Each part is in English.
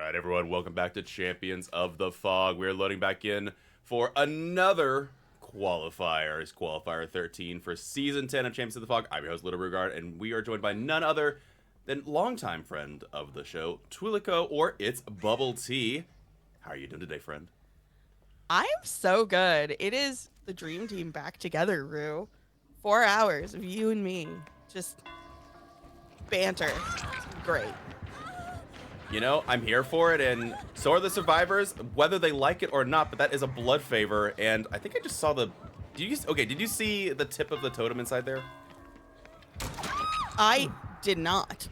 Alright everyone, welcome back to Champions of the Fog. We're loading back in for another qualifier. It's Qualifier 13 for Season 10 of Champions of the Fog. I'm your host, Walewruter, and we are joined by none other than longtime friend of the show, Twilico, or it's Bubble Tea. How are you doing today, friend? I am so good. It is the dream team back together, Rue. 4 hours of you and me. Just banter. Great. You know, I'm here for it, and so are the survivors, whether they like it or not, but that is a blood favor, and I think I just saw the... Did you see the tip of the totem inside there? I did not,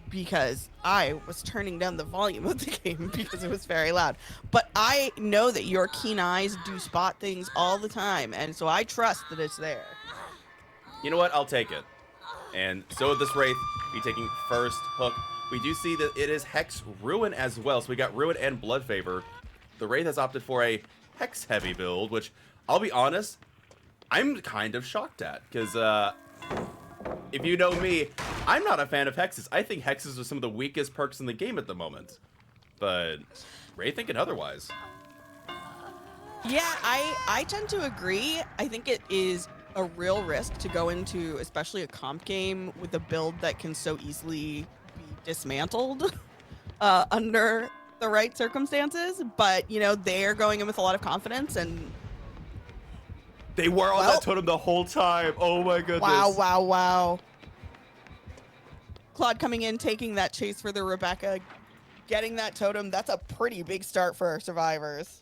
because I was turning down the volume of the game because it was very loud. But I know that your keen eyes do spot things all the time, and so I trust that it's there. You know what? I'll take it. And so would this Wraith be taking first hook. We do see that it is Hex Ruin as well, so we got Ruin and Blood Favor. The Wraith has opted for a Hex heavy build, which, I'll be honest, I'm kind of shocked at, because if you know me, I'm not a fan of Hexes. I think Hexes are some of the weakest perks in the game at the moment. But Wraith thinking otherwise. Yeah, I tend to agree. I think it is a real risk to go into, especially a comp game, with a build that can so easily be dismantled under the right circumstances. But, you know, they're going in with a lot of confidence, and They were on that totem the whole time. Oh my goodness. wow. Claude coming in, taking that chase for the Rebecca, getting that totem. That's a pretty big start for our survivors.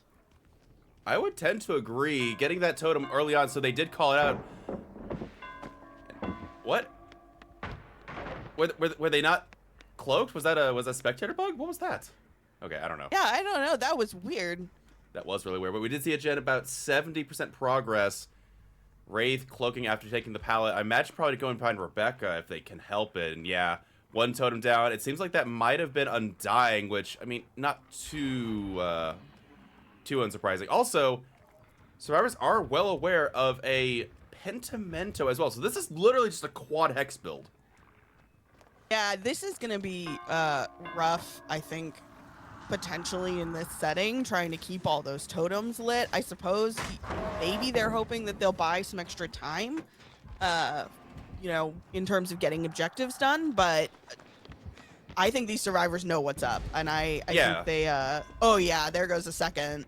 I would tend to agree. Getting that totem early on, so they did call it out. What? Were they not cloaked? Was that a spectator bug? What was that? Okay, I don't know. Yeah, I don't know. That was weird. That was really weird. But we did see a gen about 70% progress. Wraith cloaking after taking the pallet. I imagine probably going behind Rebecca if they can help it. And yeah, one totem down. It seems like that might have been Undying, which, I mean, not too unsurprising. Also, survivors are well aware of a Pentimento as well. So this is literally just a quad hex build. Yeah, this is going to be rough, I think, potentially in this setting, trying to keep all those totems lit. I suppose maybe they're hoping that they'll buy some extra time, you know, in terms of getting objectives done. But I think these survivors know what's up. And I think they, oh yeah, there goes a second.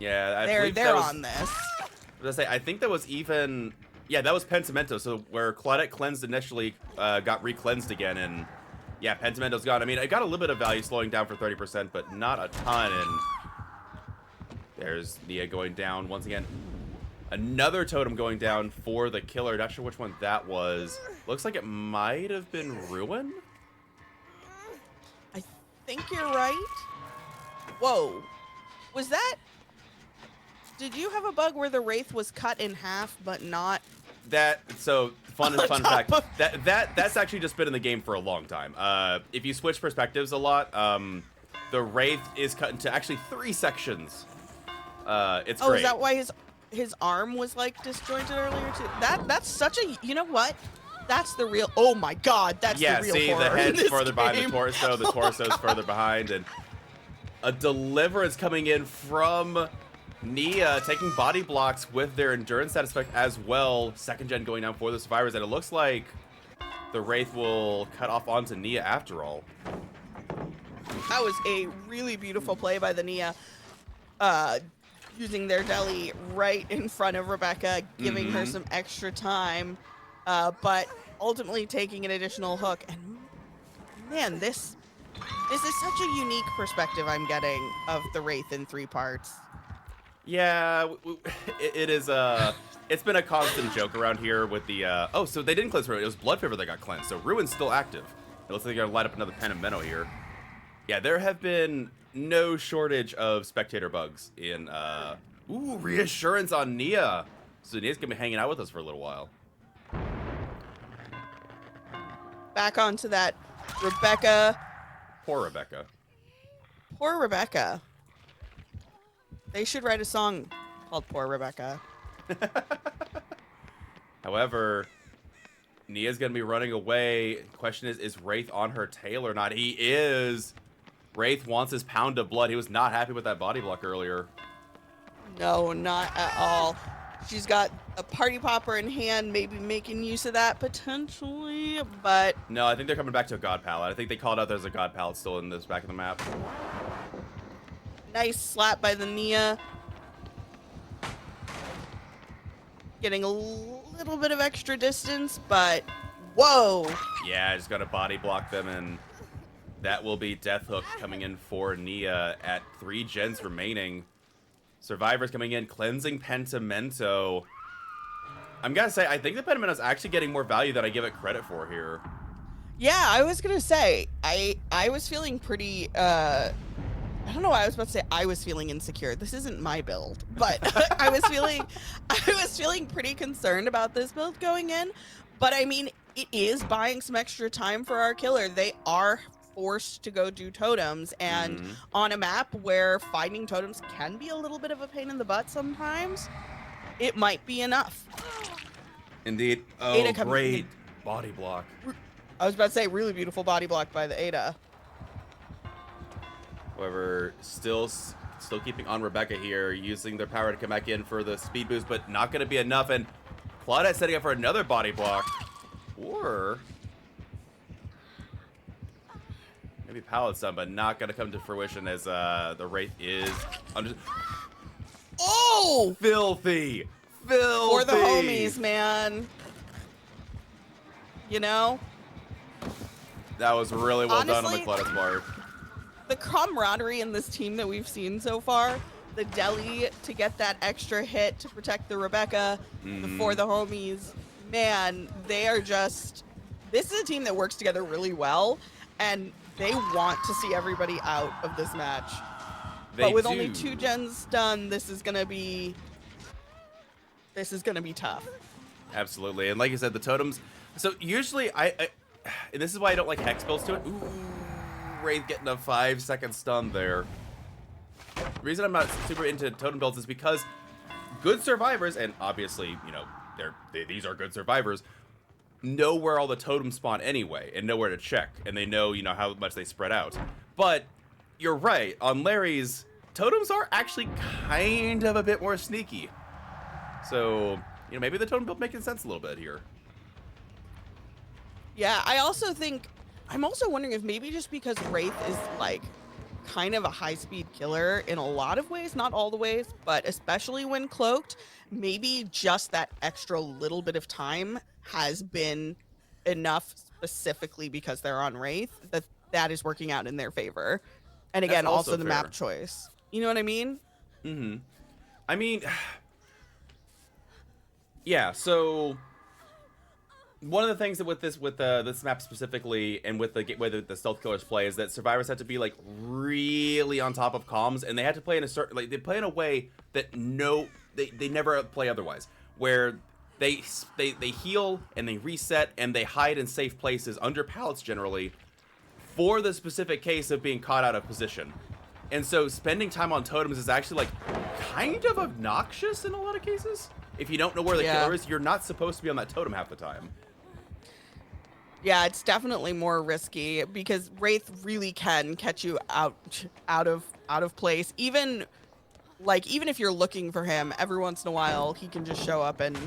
Yeah, they're on this. I think that was even... Yeah, that was Pentimento, so where Claudette cleansed initially got re-cleansed again, and yeah, Pentimento's gone. I mean, it got a little bit of value slowing down for 30%, but not a ton, and there's Nia going down once again. Another totem going down for the killer. Not sure which one that was. Looks like it might have been Ruin? I think you're right. Whoa. Was that... Did you have a bug where the Wraith was cut in half, but not... Fun fact, that's actually just been in the game for a long time. If you switch perspectives a lot, the Wraith is cut into actually 3 sections. It's great. Is that why his arm was like disjointed earlier too? That's such a... You know what? That's the real... Oh my god, that's the real see, horror the head's in this further behind the game. torso, the torso's further behind, and a deliverance coming in from Nia, taking body blocks with their endurance status effect as well. Second gen going down for the survivors, and it looks like the Wraith will cut off onto Nia after all. That was a really beautiful play by the Nia, using their deli right in front of Rebecca, giving her some extra time, but ultimately taking an additional hook. And man, this is such a unique perspective I'm getting of the Wraith in 3 parts. Yeah, it is, it's been a constant joke around here with the, oh, so they didn't cleanse Ruin, it was Blood Favor that got cleansed, so Ruin's still active. It looks like they're gonna light up another Pentimento here. Yeah, there have been no shortage of spectator bugs in, ooh, reassurance on Nia. So Nia's gonna be hanging out with us for a little while. Back onto that Rebecca. Poor Rebecca. Poor Rebecca. They should write a song called Poor Rebecca. However, Nia's going to be running away. Question is Wraith on her tail or not? He is. Wraith wants his pound of blood. He was not happy with that body block earlier. No, not at all. She's got a party popper in hand, maybe making use of that potentially, but... No, I think they're coming back to a god pallet. I think they called out there's a god pallet still in this back of the map. Nice slap by the Nia. Getting a little bit of extra distance, but whoa! Yeah, I just got to body block them, and that will be Death Hook coming in for Nia at 3 gens remaining. Survivors coming in, cleansing Pentimento. I'm gonna say, I think the Pentimento is actually getting more value than I give it credit for here. Yeah, I was gonna say, I was feeling pretty, I don't know why I was about to say I was feeling insecure. This isn't my build, but I was feeling pretty concerned about this build going in. But I mean, it is buying some extra time for our killer. They are forced to go do totems, and on a map where finding totems can be a little bit of a pain in the butt sometimes, it might be enough. Indeed. Oh, great body block. I was about to say, really beautiful body block by the Ada. However, still keeping on Rebecca here, using their power to come back in for the speed boost, but not going to be enough. And Claudette setting up for another body block. Or maybe Pallet's done, but not going to come to fruition as the Wraith is under... Oh! Filthy! For the homies, man. You know? That was really well done on the Honestly, Claudette's part. The camaraderie in this team that we've seen so far, the Deli to get that extra hit to protect the Rebecca, the For the homies, man, they are just... This is a team that works together really well, and they want to see everybody out of this match. But with only 2 gens done, this is gonna be tough. Absolutely, and like you said, the totems. So usually, and this is why I don't like hex builds to it. Ooh, Wraith getting a 5-second stun there. The reason I'm not super into totem builds is because good survivors, and obviously, you know, these are good survivors, know where all the totems spawn anyway, and know where to check, and they know, you know, how much they spread out. But you're right, on Larry's, totems are actually kind of a bit more sneaky. So, you know, maybe the totem build making sense a little bit here. Yeah, I'm also wondering if maybe just because Wraith is like kind of a high-speed killer in a lot of ways, not all the ways, but especially when cloaked, maybe just that extra little bit of time has been enough specifically because they're on Wraith that is working out in their favor. And again, That's also the fair. map choice. You know what I mean? Mm-hmm. I mean, yeah, so one of the things that with this map specifically, and with the way that the stealth killers play, is that survivors have to be like really on top of comms, and they have to play in a certain, like, they play in a way that they never play otherwise, where they heal and they reset and they hide in safe places under pallets generally, for the specific case of being caught out of position. And so spending time on totems is actually like kind of obnoxious in a lot of cases. If you don't know where the killer is, you're not supposed to be on that totem half the time. Yeah, it's definitely more risky because Wraith really can catch you out of place. Even if you're looking for him, every once in a while he can just show up and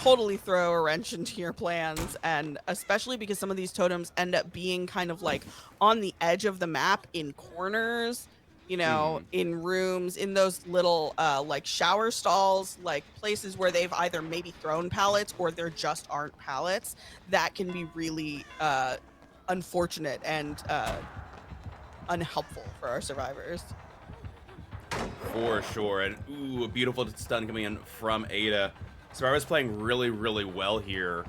totally throw a wrench into your plans. And especially because some of these totems end up being kind of like on the edge of the map in corners, you know, in rooms, in those little like shower stalls, like places where they've either maybe thrown pallets or there just aren't pallets. That can be really unfortunate and unhelpful for our survivors. For sure. And ooh, a beautiful stun coming in from Ada. Survivor's playing really, really well here.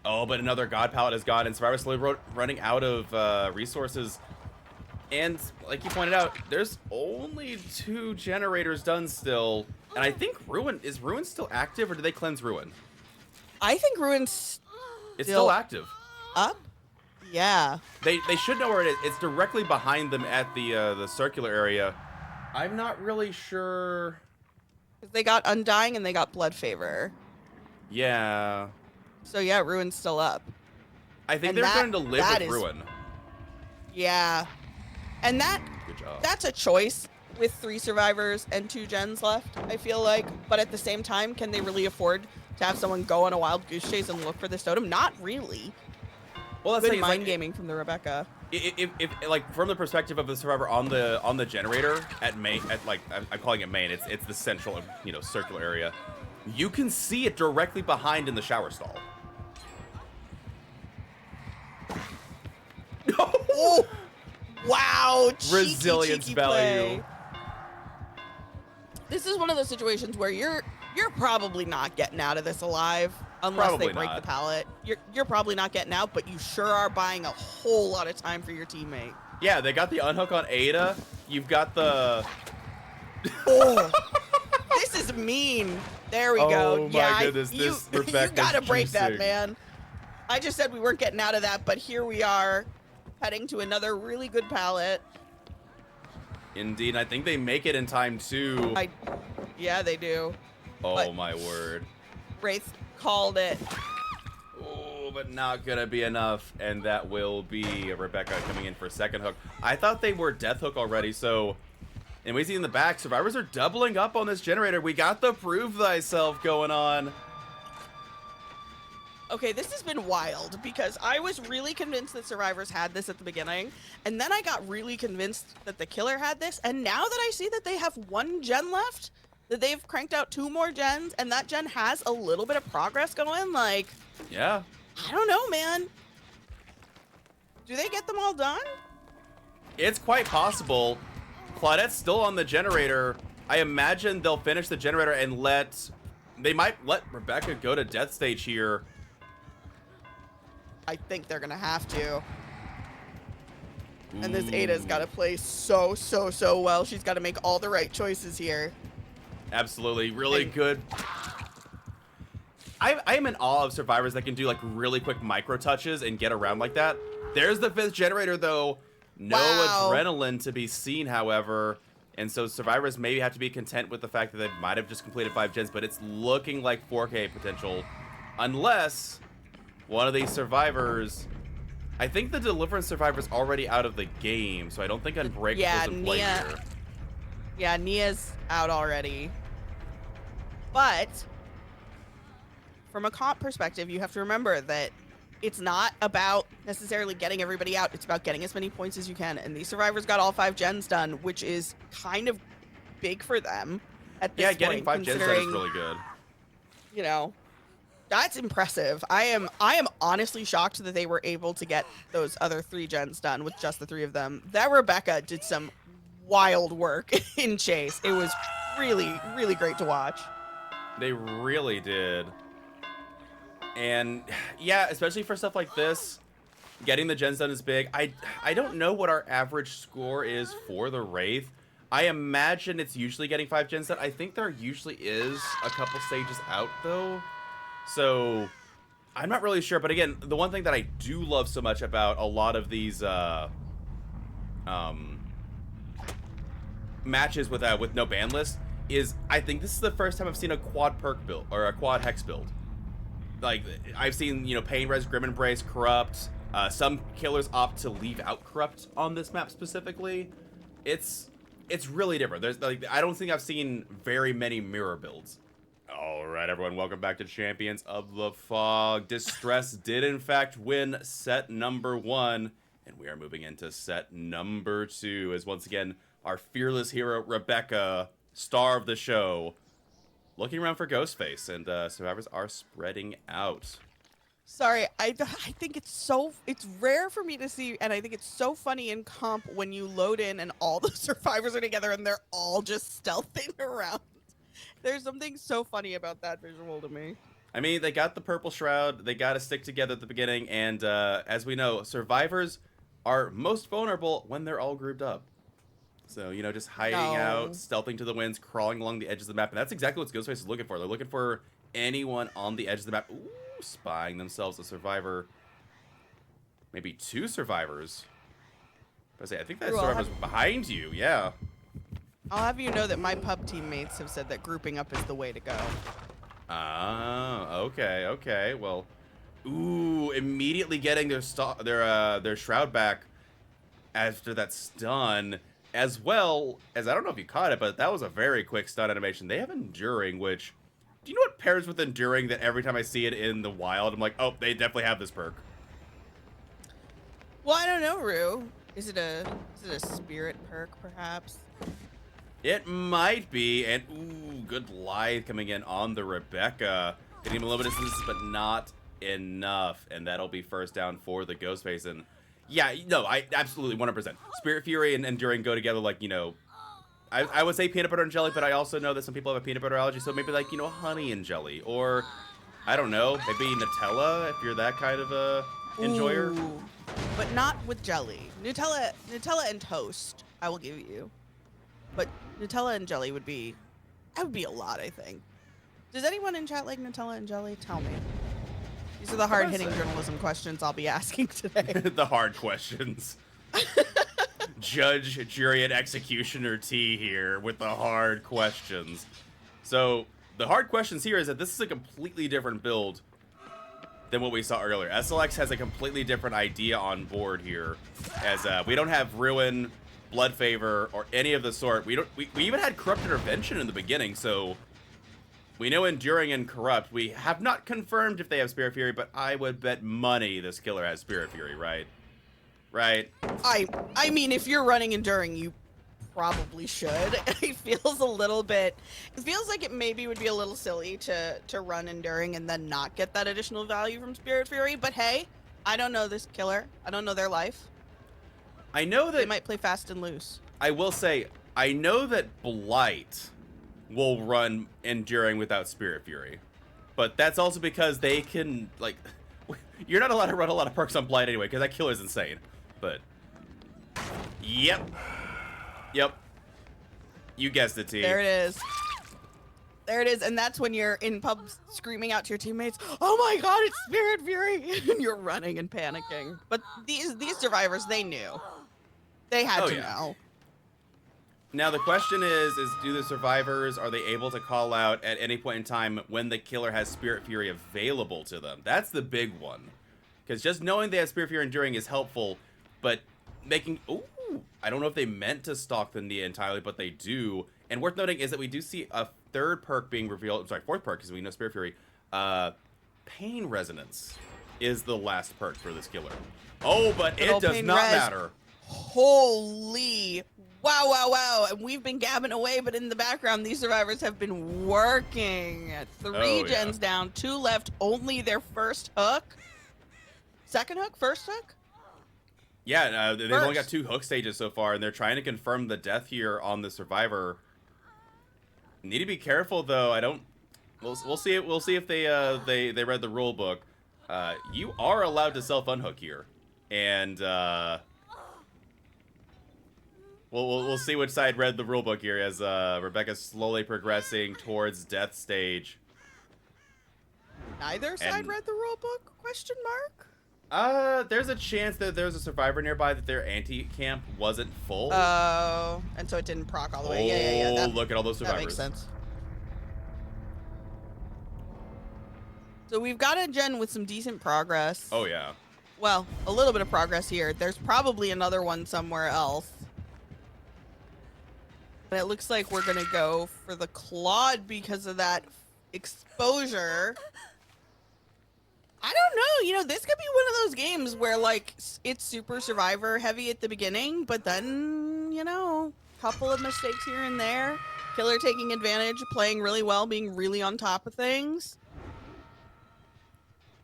Oh, but another god pallet is gone, and Survivor's slowly running out of resources. And like you pointed out, there's only 2 generators done still. And I think is Ruin still active, or did they cleanse Ruin? I think Ruin's It's still active. Up? Yeah. They should know where it is. It's directly behind them at the circular area. I'm not really sure. They got Undying and they got Blood Favor. Yeah. So yeah, Ruin's still up. I think they're starting to live with Ruin. Yeah. And Good job. that's a choice with 3 survivors and 2 gens left, I feel like. But at the same time, can they really afford to have someone go on a wild goose chase and look for this totem? Not really. Well, that's Good like, mind gaming from the Rebecca. If like from the perspective of the survivor on the generator at main, at like I'm calling it main, it's the central, you know, circular area. You can see it directly behind in the shower stall. Oh, wow! Resilience cheeky value. play. This is one of those situations where you're probably not getting out of this alive unless Probably they break not. the pallet. You're probably not getting out, but you sure are buying a whole lot of time for your teammate. Yeah, they got the unhook on Ada. You've got the. Oh, this is mean. There we go. Oh my Yeah, goodness, you Rebecca's gotta break that, juicing. man. I just said we weren't getting out of that, but here we are, heading to another really good pallet. Indeed, I think they make it in time too. Yeah, they do. Oh but my word. Wraith called it. Oh, but not gonna be enough, and that will be Rebecca coming in for a second hook. I thought they were death hook already, so. And we see in the back, survivors are doubling up on this generator. We got the prove thyself going on. Okay, this has been wild because I was really convinced that survivors had this at the beginning, and then I got really convinced that the killer had this, and now that I see that they have 1 gen left, that they've cranked out 2 more gens, and that gen has a little bit of progress going, like, Yeah. I don't know, man. Do they get them all done? It's quite possible. Claudette's still on the generator. I imagine they'll finish the generator and they might let Rebecca go to death stage here. I think they're gonna have to. And this Ada's got to play so well. She's got to make all the right choices here. Absolutely. Really good. I am in awe of survivors that can do like really quick micro touches and get around like that. There's the 5th generator though. No adrenaline to be seen, however. And so survivors maybe have to be content with the fact that they might have just completed 5 gens, but it's looking like 4K potential. Unless one of these survivors... I think the Deliverance survivor's already out of the game, so I don't think Unbreakable is in play here. Yeah, Nia's out already. But from a comp perspective, you have to remember that it's not about necessarily getting everybody out. It's about getting as many points as you can. And these survivors got all 5 gens done, which is kind of big for them at this point. Yeah, getting 5 gens done is really good. You know, that's impressive. I am honestly shocked that they were able to get those other 3 gens done with just the 3 of them. That Rebecca did some wild work in Chase. It was really, really great to watch. They really did. And yeah, especially for stuff like this, getting the gens done is big. I don't know what our average score is for the Wraith. I imagine it's usually getting 5 gens done. I think there usually is a couple stages out though. So I'm not really sure. But again, the one thing that I do love so much about a lot of these matches with no ban list is I think this is the first time I've seen a quad perk build or a quad hex build. Like, I've seen, you know, Pain Res, Grim Embrace, Corrupt. Some killers opt to leave out Corrupt on this map specifically. It's really different. There's like, I don't think I've seen very many mirror builds. All right, everyone, welcome back to Champions of the Fog. Distress did, in fact, win set number 1, and we are moving into set number 2 as, once again, our fearless hero, Rebecca, star of the show, looking around for Ghostface, and survivors are spreading out. Sorry, I think it's rare for me to see, and I think it's so funny in comp when you load in and all the survivors are together and they're all just stealthing around. There's something so funny about that visual to me. I mean, they got the purple shroud, they got to stick together at the beginning, and as we know, survivors are most vulnerable when they're all grouped up. So, you know, just hiding out, stealthing to the winds, crawling along the edges of the map. And that's exactly what Ghostface is looking for. They're looking for anyone on the edge of the map. Ooh, spying themselves a survivor. Maybe 2 survivors. I think that survivor's behind you, yeah. I'll have you know that my pub teammates have said that grouping up is the way to go. Ah, okay. Well, ooh, immediately getting their shroud back. after that stun, as well as, I don't know if you caught it, but that was a very quick stun animation. They have Enduring, which, do you know what pairs with Enduring that every time I see it in the wild, I'm like, oh, they definitely have this perk? Well, I don't know, Rue. Is it a spirit perk, perhaps? It might be, and ooh, good Lithe coming in on the Rebecca. Getting him a little bit of distance, but not enough, and that'll be first down for the Ghostface. And yeah, no, I absolutely 100%. Spirit Fury and Enduring go together like, you know, I would say peanut butter and jelly, but I also know that some people have a peanut butter allergy, so maybe like, you know, honey and jelly, or I don't know, maybe Nutella if you're that kind of a enjoyer. Ooh, but not with jelly. Nutella and toast, I will give you. But Nutella and jelly would be a lot, I think. Does anyone in chat like Nutella and jelly? Tell me. These are the hard-hitting journalism questions I'll be asking today. The hard questions. Judge, jury, and executioner T here with the hard questions. So, the hard questions here is that this is a completely different build than what we saw earlier. SLX has a completely different idea on board here, as we don't have Ruin, Blood Favor, or any of the sort. We even had Corrupt Intervention in the beginning, so we know Enduring and Corrupt. We have not confirmed if they have Spirit Fury, but I would bet money this killer has Spirit Fury, right? Right? I mean, if you're running Enduring, you probably should. It feels a little bit... It feels like it maybe would be a little silly to run Enduring and then not get that additional value from Spirit Fury, but hey, I don't know this killer. I don't know their life. I know that... They might play fast and loose. I will say, I know that Blight will run Enduring without Spirit Fury. But that's also because they can, like... You're not allowed to run a lot of perks on Blight anyway, because that killer's insane. But... Yep. Yep. You guessed it, T. There it is. There it is, and that's when you're in pubs screaming out to your teammates, "Oh my god, it's Spirit Fury!" And you're running and panicking. But these survivors, they knew. They had to know. Now the question is do the survivors, are they able to call out at any point in time when the killer has Spirit Fury available to them? That's the big one. Because just knowing they have Spirit Fury Enduring is helpful, but making... Ooh, I don't know if they meant to stalk the Nia entirely, but they do. And worth noting is that we do see a third perk being revealed. Sorry, fourth perk, because we know Spirit Fury. Pain Resonance is the last perk for this killer. Oh, but it does not matter. Holy... Wow, wow, wow. And we've been gabbing away, but in the background, these survivors have been working. 3 gens down, 2 left, only their first hook. Second hook? First hook? Yeah, they've only got 2 hook stages so far, and they're trying to confirm the death here on the survivor. Need to be careful, though. I don't... We'll see it. We'll see if they read the rule book. You are allowed to self-unhook here. And, We'll see which side read the rulebook here as Rebecca's slowly progressing towards death stage. Neither side read the rulebook? Question mark? There's a chance that there's a survivor nearby that their anti-camp wasn't full. Oh, and so it didn't proc all the way. Yeah. Look at all those survivors. That makes sense. So we've got a gen with some decent progress. Oh, yeah. Well, a little bit of progress here. There's probably another one somewhere else. And it looks like we're gonna go for the Claude because of that exposure. I don't know, you know, this could be one of those games where, like, it's super survivor heavy at the beginning, but then, you know, couple of mistakes here and there. Killer taking advantage, playing really well, being really on top of things.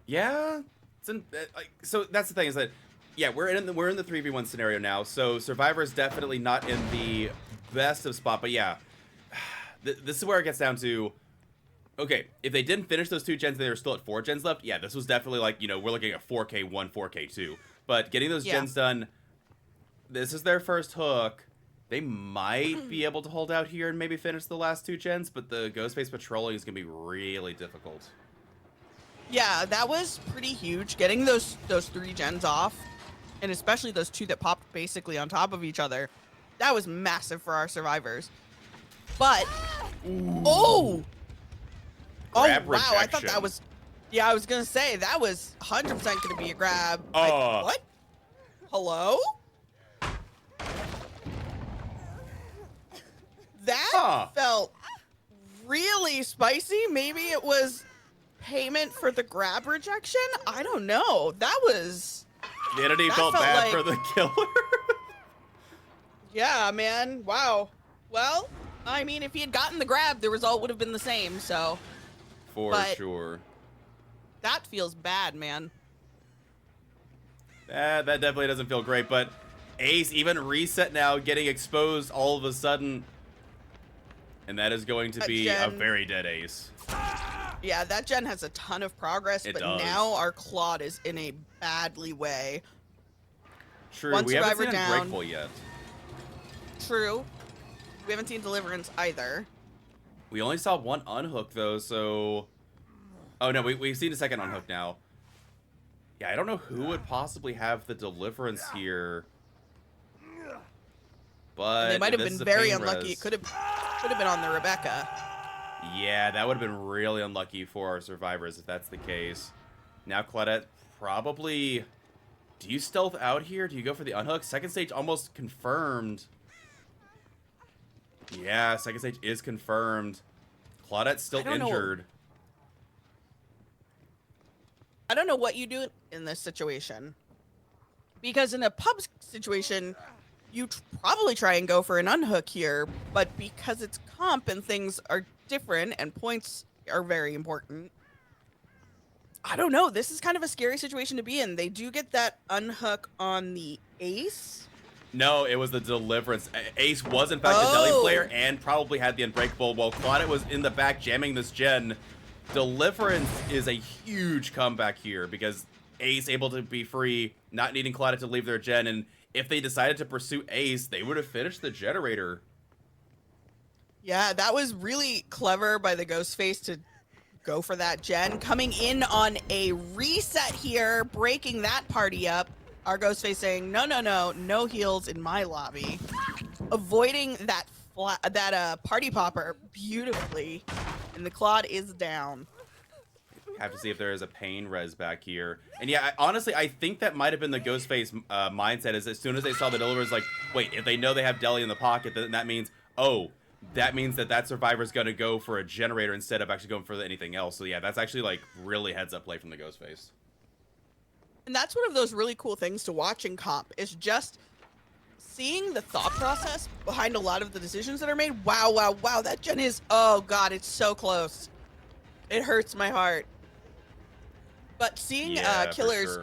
Yeah, so that's the thing is that, yeah, we're in the 3v1 scenario now, so survivor is definitely not in the best of spot, but yeah, this is where it gets down to, okay, if they didn't finish those 2 gens, they were still at 4 gens left, yeah, this was definitely like, you know, we're looking at 4K1, 4K2, but getting those gens done, this is their first hook. They might be able to hold out here and maybe finish the last 2 gens, but the Ghostface patrolling is going to be really difficult. Yeah, that was pretty huge, getting those 3 gens off, and especially those 2 that popped basically on top of each other. That was massive for our survivors. But, oh, wow, I thought that was, yeah, I was going to say, that was 100% going to be a grab. Oh. What? Hello? Huh. felt really spicy. Maybe it was payment for the grab rejection. I don't know. That Vanity felt felt bad like- for the killer. yeah, man. Wow. Well, I mean, if he had gotten the grab, the result would have been the same. So For sure. that feels bad, man. That definitely doesn't feel great, but Ace even reset now, getting exposed all of a sudden. And that is going to be a very dead Ace. Yeah, that gen has a ton of progress, but now our Claude is in a badly way. True, One we haven't seen survivor down. Unbreakable yet. True. We haven't seen Deliverance either. We only saw one unhook, though, so... Oh, no, we've seen a second unhook now. Yeah, I don't know who would possibly have the Deliverance here. But they might have been very unlucky. Res. It could have been on the Rebecca. Yeah, that would have been really unlucky for our survivors if that's the case. Now, Claudette, probably... Do you stealth out here? Do you go for the unhook? Second stage almost confirmed. Yeah, second stage is confirmed. Claudette's still injured. I don't know what you do in this situation. Because in a pub situation, you probably try and go for an unhook here, but because it's comp and things are different and points are very important, I don't know. This is kind of a scary situation to be in. They do get that unhook on the Ace. No, it was the Deliverance. Ace was, in fact, a Deli player and probably had the Unbreakable, while Claudette was in the back jamming this gen. Deliverance is a huge comeback here because Ace able to be free, not needing Claudette to leave their gen, and if they decided to pursue Ace, they would have finished the generator. Yeah, that was really clever by the Ghostface to go for that gen. Coming in on a reset here, breaking that party up. Our Ghostface saying, no heals in my lobby. Avoiding that party popper beautifully. And the Claude is down. Have to see if there is a pain res back here. And yeah, honestly, I think that might have been the Ghostface mindset, is as soon as they saw the Deliverers, like, wait, if they know they have Deli in the pocket, then that means, that means that survivor's going to go for a generator instead of actually going for anything else. So yeah, that's actually, like, really heads up play from the Ghostface. And that's one of those really cool things to watch in comp, is just seeing the thought process behind a lot of the decisions that are made. Wow, that gen is, oh god, it's so close. It hurts my heart. But seeing Killer's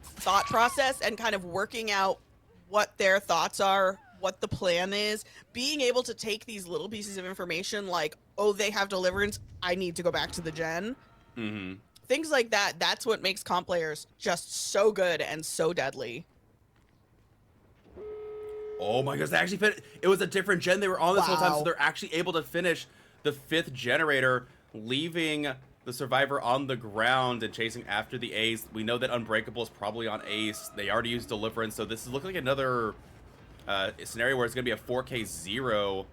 thought process and kind of working out what their thoughts are, what the plan is, being able to take these little pieces of information like, oh, they have Deliverance, I need to go back to the gen. Mm-hmm. Things like that, that's what makes comp players just so good and so deadly. Oh my gosh, they actually fit. It was a different gen they were on this whole time, so they're actually able to finish the 5th generator, leaving the survivor on the ground and chasing after the Ace. We know that Unbreakable is probably on Ace. They already used Deliverance, so this is looking like another scenario where it's going to be a 4K 0,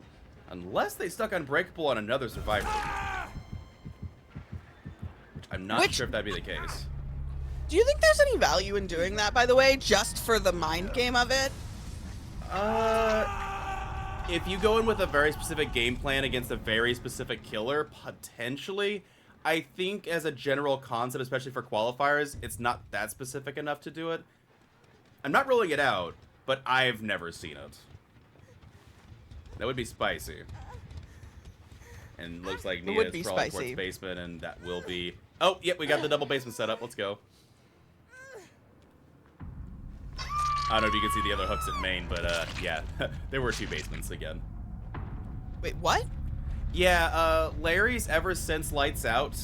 unless they stuck Unbreakable on another survivor. I'm not sure if that'd be the case. Do you think there's any value in doing that, by the way, just for the mind game of it? If you go in with a very specific game plan against a very specific killer, potentially. I think as a general concept, especially for qualifiers, it's not that specific enough to do it. I'm not ruling it out, but I've never seen it. That would be spicy. And looks like Nia is crawling towards basement, and that will be... Oh, yep, we got the double basement set up. Let's go. I don't know if you can see the other hooks at main, but yeah, there were 2 basements again. Wait, what? Yeah, Larry's ever since Lights Out,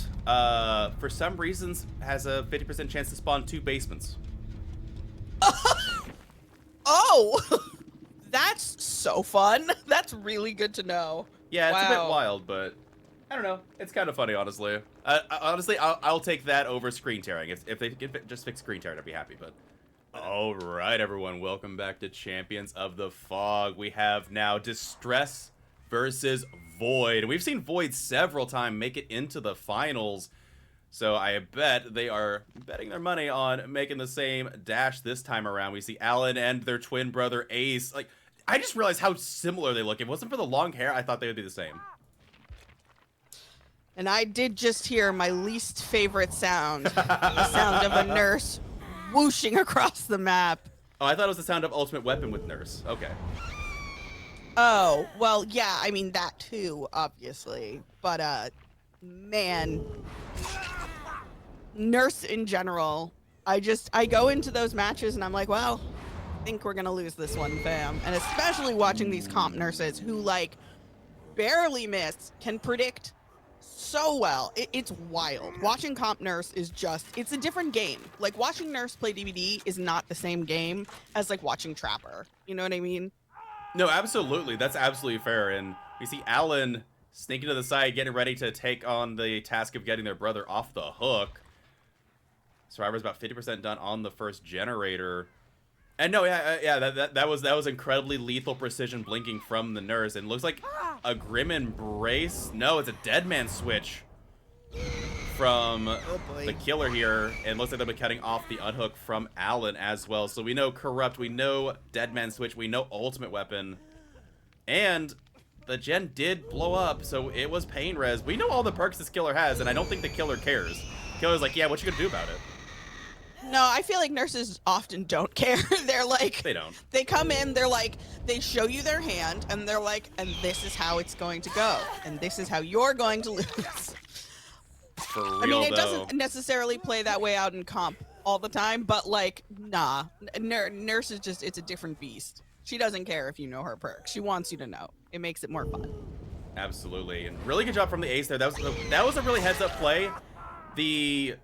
for some reasons, has a 50% chance to spawn 2 basements. Oh! That's so fun. That's really good to know. Yeah, it's a bit wild, but I don't know. It's kind of funny, honestly. Honestly, I'll take that over screen tearing. If they can just fix screen tearing, I'd be happy, but... All right, everyone. Welcome back to Champions of the Fog. We have now Distress versus Void. We've seen Void several times make it into the finals, so I bet they are betting their money on making the same dash this time around. We see Alan and their twin brother Ace. Like, I just realized how similar they look. If it wasn't for the long hair, I thought they would be the same. And I did just hear my least favorite sound. The sound of a nurse whooshing across the map. Oh, I thought it was the sound of Ultimate Weapon with Nurse. Okay. Oh, well, yeah, I mean, that too, obviously. But, man. Nurse in general. I go into those matches and I'm like, well, I think we're gonna lose this one, fam. And especially watching these comp nurses who, like, barely miss, can predict so well. It's wild. Watching comp nurse is just, it's a different game. Like, watching nurse play DBD is not the same game as, like, watching Trapper. You know what I mean? No, absolutely. That's absolutely fair. And we see Alan sneaking to the side, getting ready to take on the task of getting their brother off the hook. Survivor's about 50% done on the first generator. And no, that was incredibly lethal precision blinking from the nurse. And looks like a Grim Embrace. No, it's a Dead Man switch from the killer here. And looks like they'll be cutting off the unhook from Alan as well. So we know Corrupt, we know Dead Man switch, we know Ultimate Weapon. And the gen did blow up, so it was pain res. We know all the perks this killer has, and I don't think the killer cares. Killer's like, yeah, what you gonna do about it? No, I feel like nurses often don't care. They're like, they don't. They come in, they're like, they show you their hand, and they're like, and this is how it's going to go, and this is how you're going to lose. For real, I mean, it though. doesn't necessarily play that way out in comp all the time, but like, nah, nurse is just, it's a different beast. She doesn't care if you know her perks. She wants you to know. It makes it more fun. Absolutely, and really good job from the ace there. That was a really heads-up play. The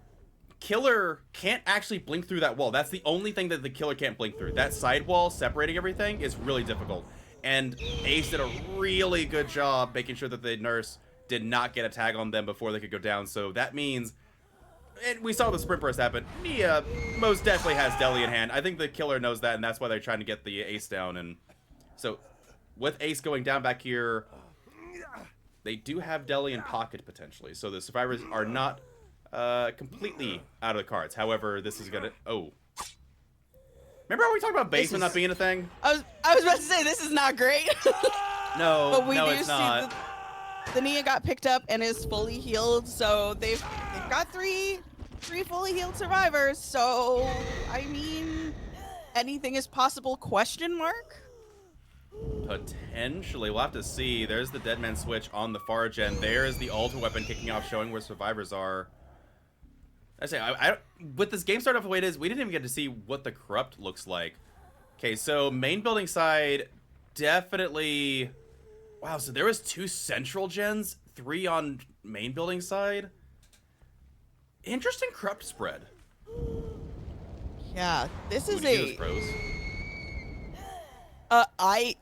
killer can't actually blink through that wall. That's the only thing that the killer can't blink through. That side wall separating everything is really difficult. And Ace did a really good job making sure that the nurse did not get a tag on them before they could go down. So that means, and we saw the sprint burst happen, Nia most definitely has Deli in hand. I think the killer knows that, and that's why they're trying to get the Ace down. And so with Ace going down back here, they do have Deli in pocket potentially. So the survivors are not completely out of the cards. However, this is gonna, oh. Remember how we talked about basement not being a thing? I was about to say, this is not great. No, but we no, do it's see not. The Nia got picked up and is fully healed, so they've got three fully healed survivors. So I mean, anything is possible? Question mark. Potentially, we'll have to see. There's the Dead Man switch on the far gen. There's the ultimate weapon kicking off, showing where survivors are. I say, with this game start off the way it is, we didn't even get to see what the Corrupt looks like. Okay, so main building side, definitely. Wow, so there was 2 central gens, 3 on main building side. Interesting Corrupt spread. Yeah, this is a. Pros? I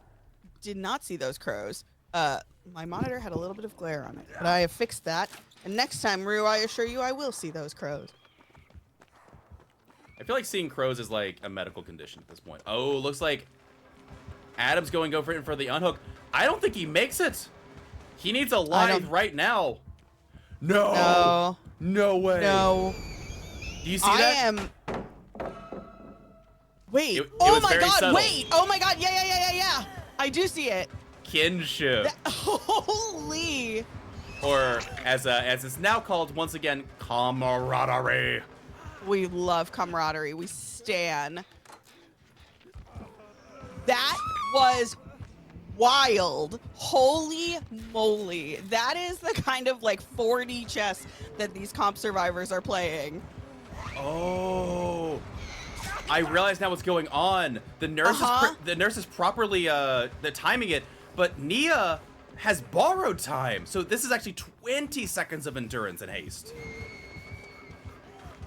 did not see those crows. My monitor had a little bit of glare on it, but I have fixed that. And next time, Rue, I assure you, I will see those crows. I feel like seeing crows is like a medical condition at this point. Oh, looks like Adam's going for it for the unhook. I don't think he makes it. He needs a lithe right now. No. No way. No. Do you see that? I am. Wait. It oh was my very god. subtle. Wait. Oh my god. Yeah. I do see it. Kinship. Holy. Or as it's now called once again, camaraderie. We love camaraderie. We stan. That was wild. Holy moly. That is the kind of like 4D chess that these comp survivors are playing. Oh. I realize now what's going on. The nurse is properly they're timing it, but Nia has borrowed time. So this is actually 20 seconds of endurance and haste.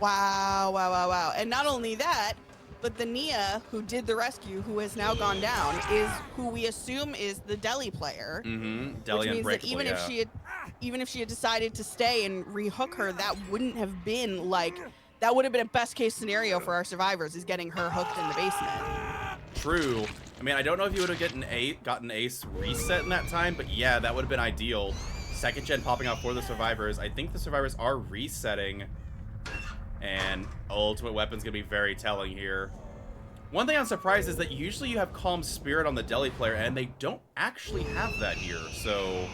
Wow. And not only that, but the Nia who did the rescue, who has now gone down, is who we assume is the Deli player. Mm-hmm. Deli which means that unbreakable, even if she had decided to stay and rehook her, that wouldn't have been like, that would have been a best case scenario for our survivors, is getting her hooked in the basement. True. I mean, I don't know if you would have gotten Ace reset in that time, but yeah, that would have been ideal. Second gen popping out for the survivors. I think the survivors are resetting. And ultimate weapon's gonna be very telling here. One thing I'm surprised is that usually you have Calm Spirit on the Deli player, and they don't actually have that here. So,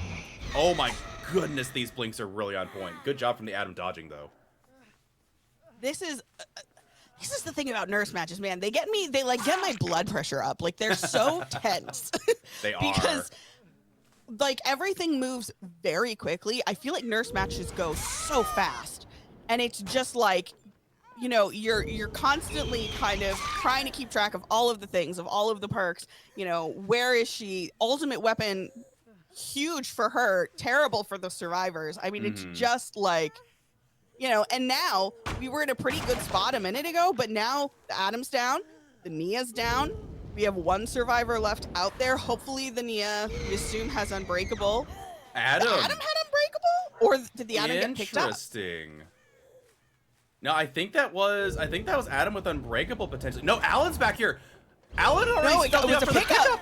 oh my goodness, these blinks are really on point. Good job from the Adam dodging, though. This is the thing about nurse matches, man. They get my blood pressure up. Like, they're so tense. They are. Because, like, everything moves very quickly. I feel like nurse matches go so fast. And it's just like, you know, you're constantly kind of trying to keep track of all of the things, of all of the perks. You know, where is she? Ultimate weapon, huge for her, terrible for the survivors. I mean, it's just like, you know, and now we were in a pretty good spot a minute ago, but now the Adam's down, the Nia's down. We have one survivor left out there. Hopefully the Nia, we assume, has Unbreakable. Adam. The Adam had Unbreakable? Or did the Adam get picked up? Interesting. No, I think that was Adam with Unbreakable potentially. No, Alan's back here. Alan already it was up a for the pickup.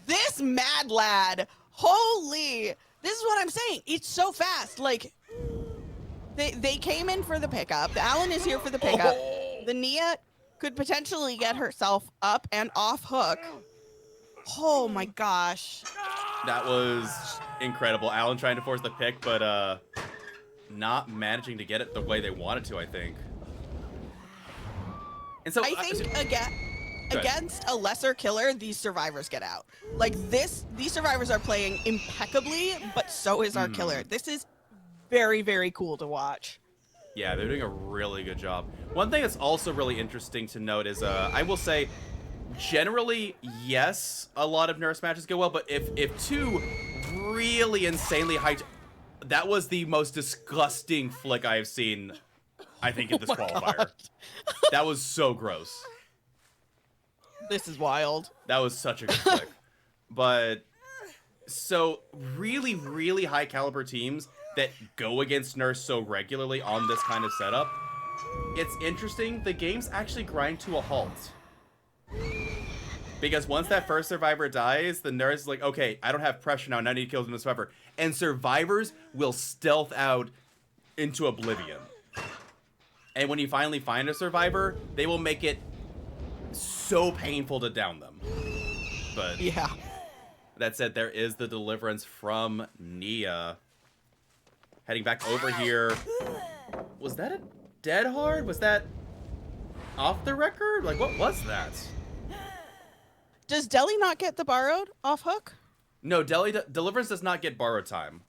This mad lad, holy! This is what I'm saying. It's so fast. Like, they came in for the pickup. The Alan is here for the pickup. Oh. The Nia could potentially get herself up and off hook. Oh my gosh! That was incredible. Alan trying to force the pick, but not managing to get it the way they wanted to, I think. And so I think against a lesser killer, these survivors get out. Like these survivors are playing impeccably, but so is our killer. This is very, very cool to watch. Yeah, they're doing a really good job. One thing that's also really interesting to note is, I will say, generally, yes, a lot of nurse matches go well, but if two really insanely high... That was the most disgusting flick I have seen, I think, in this qualifier. That was so gross. This is wild. That was such a good flick. But, so, really, really high caliber teams that go against nurse so regularly on this kind of setup, it's interesting, the games actually grind to a halt. Because once that first survivor dies, the nurse is like, okay, I don't have pressure now, I need to kill the survivor. And survivors will stealth out into oblivion. And when you finally find a survivor, they will make it so painful to down them. But yeah. That said, there is the deliverance from Nia. Heading back over here. Was that a dead hard? Was that off the record? Like, what was that? Does Deli not get the borrowed off hook? No, Deliverance does not get borrowed time.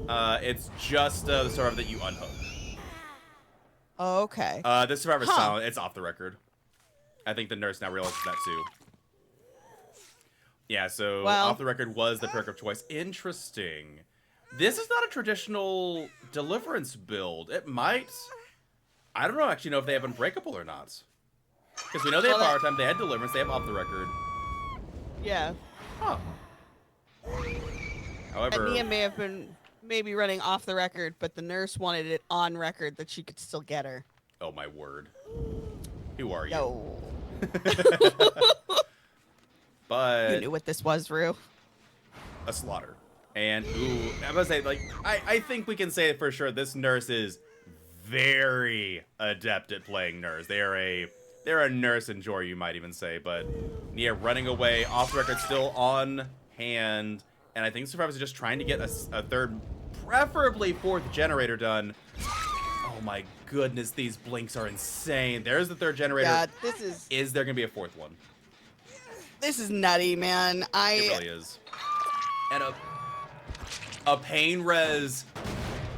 It's just the survivor that you unhook. Oh, okay. The survivor's silent. It's off the record. I think the nurse now realizes that too. Yeah, so off the record was the perk of choice. Interesting. This is not a traditional Deliverance build. It might. I don't know actually know if they have Unbreakable or not. Because we know they have borrowed time. They had Deliverance. They have off the record. Yeah. Huh. However, and Nia may have been maybe running off the record, but the nurse wanted it on record that she could still get her. Oh my word. Who are you? Yo. But you knew what this was, Rue. A slaughter. And ooh, I'm gonna say, like, I think we can say for sure this nurse is very adept at playing nurse. They're a nurse enjoyer, you might even say, but Nia running away, off the record, still on hand, and I think survivors are just trying to get a third, preferably fourth generator done. Oh my goodness, these blinks are insane. There's the third generator. Yeah, Is there gonna be a fourth one? This is nutty, man. It really is. And a pain res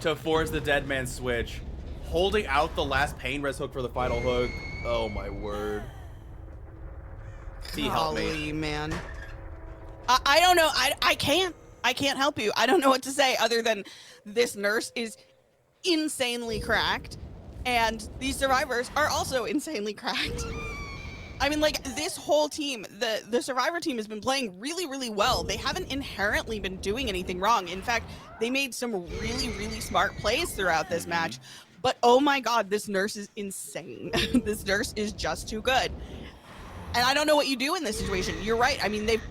to force the dead man switch, holding out the last pain res hook for the final hook. Oh my word. Help me. Golly, man. I don't know. I can't help you. I don't know what to say other than this nurse is insanely cracked, and these survivors are also insanely cracked. I mean, like, this whole team, the survivor team has been playing really, really well. They haven't inherently been doing anything wrong. In fact, they made some really, really smart plays throughout this match. But oh my god, this nurse is insane. This nurse is just too good. And I don't know what you do in this situation. You're right. I mean, they've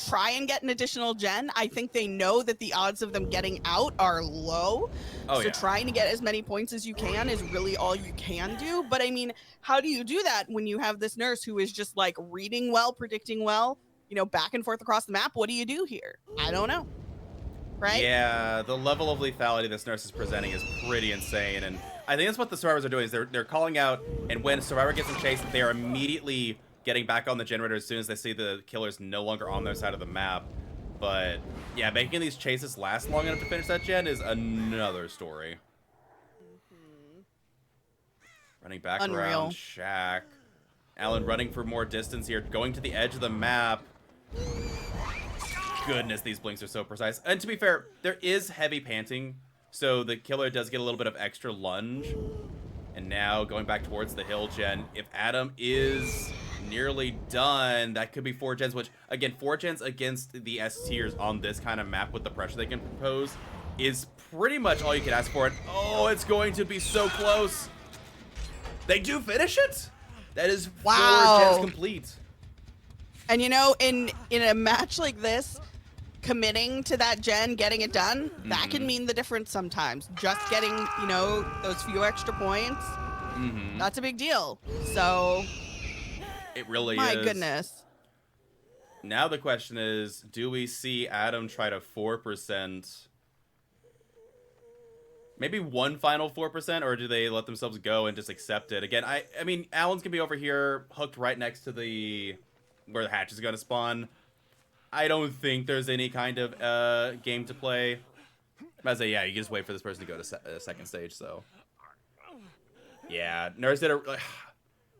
try and get an additional gen. I think they know that the odds of them getting out are low. Oh, so yeah. trying to get as many points as you can is really all you can do. But I mean, how do you do that when you have this nurse who is just like reading well, predicting well, you know, back and forth across the map? What do you do here? I don't know. Right? Yeah, the level of lethality this nurse is presenting is pretty insane, and I think that's what the survivors are doing. Is they're calling out, and when a survivor gets in chase, they are immediately getting back on the generator as soon as they see the killer's no longer on their side of the map. But yeah, making these chases last long enough to finish that gen is another story. Running back around Shaq. Alan running for more distance here, going to the edge of the map. Goodness, these blinks are so precise. And to be fair, there is heavy panting, so the killer does get a little bit of extra lunge. And now going back towards the hill gen. If Adam is nearly done, that could be 4 gens, which, again, 4 gens against the S tiers on this kind of map with the pressure they can propose is pretty much all you can ask for. It. Oh, it's going to be so close. They do finish it? That is 4 gens complete. And you know, in a match like this, committing to that gen, getting it done, that can mean the difference sometimes. Just getting, you know, those few extra points, that's a big deal. So, it really is. My goodness. Now the question is, do we see Adam try to 4%? Maybe one final 4%, or do they let themselves go and just accept it? Again, I mean, Alan's going to be over here, hooked right next to the where the hatch is going to spawn. I don't think there's any kind of game to play. I say, yeah, you just wait for this person to go to second stage, so. Yeah, Nurse did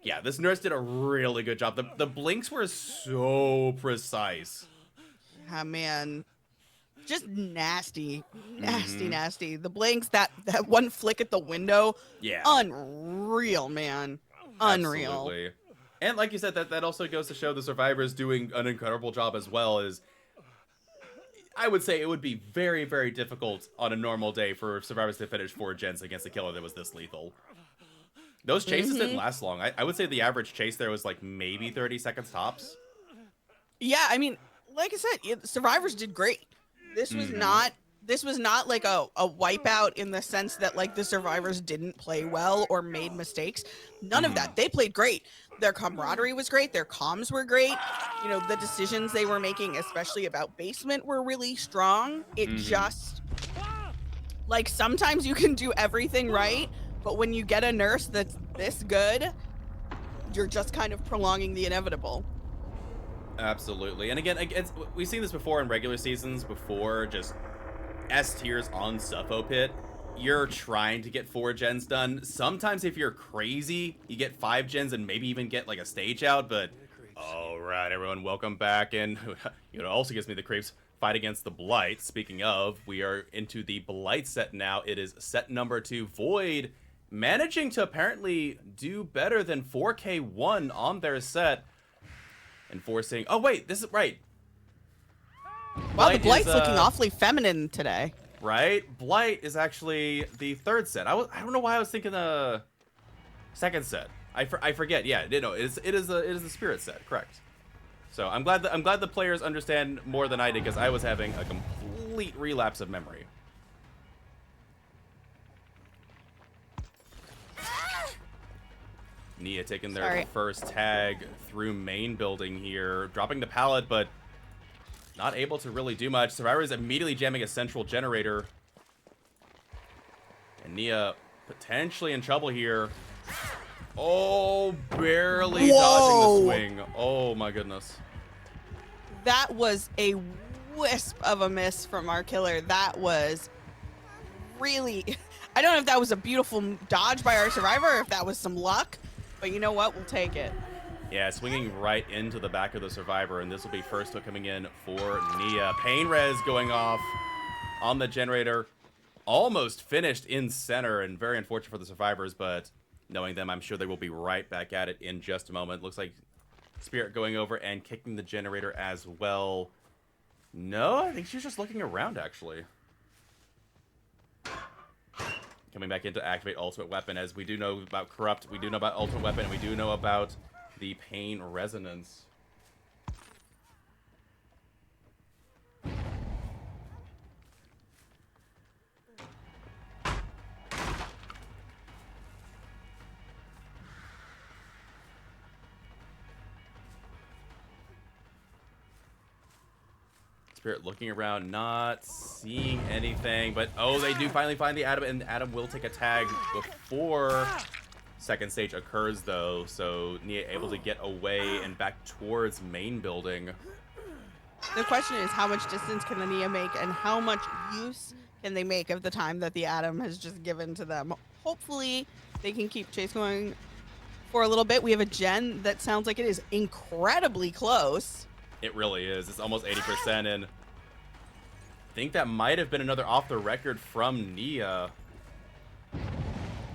yeah, this Nurse did a really good job. The blinks were so precise. Yeah, man. Just nasty. Nasty. The blinks, that one flick at the window. Yeah. Unreal, man. Unreal. Absolutely. And like you said, that also goes to show the survivors doing an incredible job as well. Is I would say it would be very, very difficult on a normal day for survivors to finish 4 gens against a killer that was this lethal. Those chases didn't last long. I would say the average chase there was like maybe 30 seconds tops. Yeah, I mean, like I said, survivors did great. This was not like a wipeout in the sense that like the survivors didn't play well or made mistakes. None of that. They played great. Their camaraderie was great. Their comms were great. You know, the decisions they were making, especially about basement, were really strong. It just, like, sometimes you can do everything right, but when you get a nurse that's this good, you're just kind of prolonging the inevitable. Absolutely. And again, we've seen this before in regular seasons, before just S tiers on Suffo Pit. You're trying to get 4 gens done. Sometimes if you're crazy, you get 5 gens and maybe even get like a stage out, but all right, everyone, welcome back. And it also gives me the creeps. Fight against the Blight. Speaking of, we are into the Blight set now. It is set number 2, Void, managing to apparently do better than 4K1 on their set. Enforcing, oh wait, this is right. Wow, the Blight's looking awfully feminine today. Right? Blight is actually the 3rd set. I don't know why I was thinking the 2nd set. I forget. Yeah, no, it is the Spirit set, correct. So I'm glad the players understand more than I did, because I was having a complete relapse of memory. Nia taking their first tag through main building here, dropping the pallet, but not able to really do much. Survivor is immediately jamming a central generator. And Nia potentially in trouble here. Oh, barely dodging the swing. Oh my goodness. That was a wisp of a miss from our killer. That was really, I don't know if that was a beautiful dodge by our survivor or if that was some luck, but you know what? We'll take it. Yeah, swinging right into the back of the survivor, and this will be first hook coming in for Nia. Pain res going off on the generator. Almost finished in center, and very unfortunate for the survivors, but knowing them, I'm sure they will be right back at it in just a moment. Looks like Spirit going over and kicking the generator as well. No, I think she's just looking around, actually. Coming back in to activate Ultimate Weapon, as we do know about Corrupt, we do know about Ultimate Weapon, and we do know about the Pain Resonance. Spirit looking around, not seeing anything, but oh, they do finally find the Adam, and Adam will take a tag before second stage occurs, though, so Nia able to get away and back towards main building. The question is, how much distance can the Nia make, and how much use can they make of the time that the Adam has just given to them? Hopefully, they can keep chase going for a little bit. We have a gen that sounds like it is incredibly close. It really is. It's almost 80%, and I think that might have been another off the record from Nia.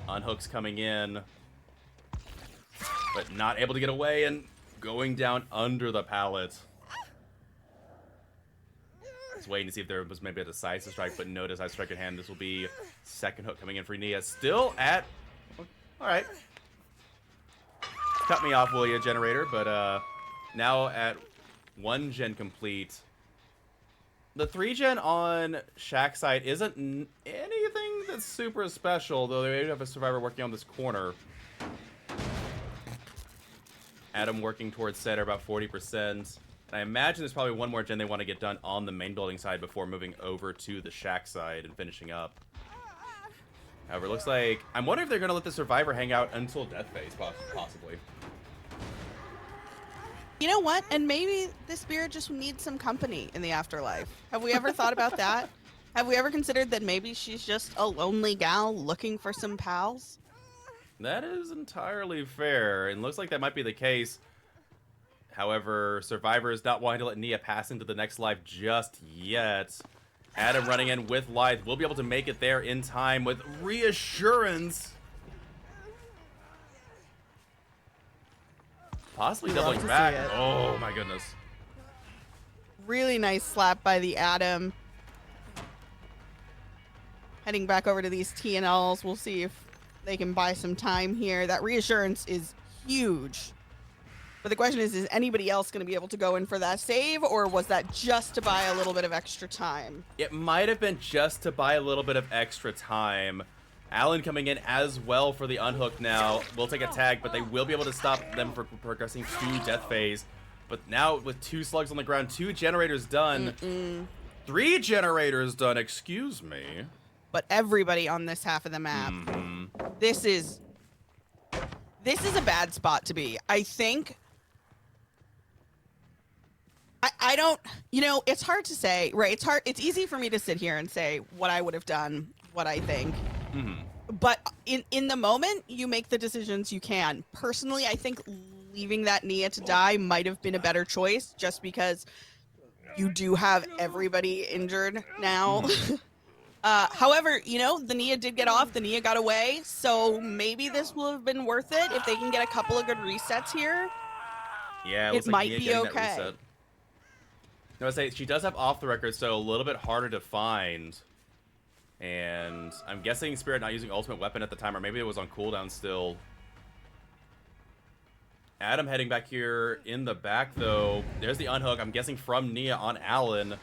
Unhooks coming in, but not able to get away and going down under the pallet. Just waiting to see if there was maybe a decisive strike, but no decisive strike at hand. This will be second hook coming in for Nia. Still at... All right. Cut me off, will ya, generator? But now at 1 gen complete. The 3 gen on Shack side isn't anything that's super special, though they do have a survivor working on this corner. Adam working towards center, about 40%. And I imagine there's probably one more gen they want to get done on the main building side before moving over to the Shack side and finishing up. However, it looks like... I'm wondering if they're going to let the survivor hang out until death phase, possibly. You know what? And maybe the spirit just needs some company in the afterlife. Have we ever thought about that? Have we ever considered that maybe she's just a lonely gal looking for some pals? That is entirely fair, and looks like that might be the case. However, Survivor is not wanting to let Nia pass into the next life just yet. Adam running in with Lithe will be able to make it there in time with Reassurance. Possibly doubling back. Oh my goodness. Really nice slap by the Adam. Heading back over to these TNLs. We'll see if they can buy some time here. That Reassurance is huge. But the question is anybody else going to be able to go in for that save, or was that just to buy a little bit of extra time? It might have been just to buy a little bit of extra time. Alan coming in as well for the unhook now. Will take a tag, but they will be able to stop them from progressing to death phase. But now with 2 slugs on the ground, 2 generators done. 3 generators done, excuse me. But everybody on this half of the map. This is a bad spot to be. I think... I don't, you know, it's hard to say, right? It's easy for me to sit here and say what I would have done, what I think. But in the moment, you make the decisions you can. Personally, I think leaving that Nia to die might have been a better choice, just because you do have everybody injured now. However, you know, the Nia did get off, the Nia got away, so maybe this will have been worth it if they can get a couple of good resets here. Yeah, it might be okay. No, I say she does have off the record, so a little bit harder to find. And I'm guessing Spirit not using ultimate weapon at the time, or maybe it was on cooldown still. Adam heading back here in the back, though. There's the unhook, I'm guessing from Nia on Alan.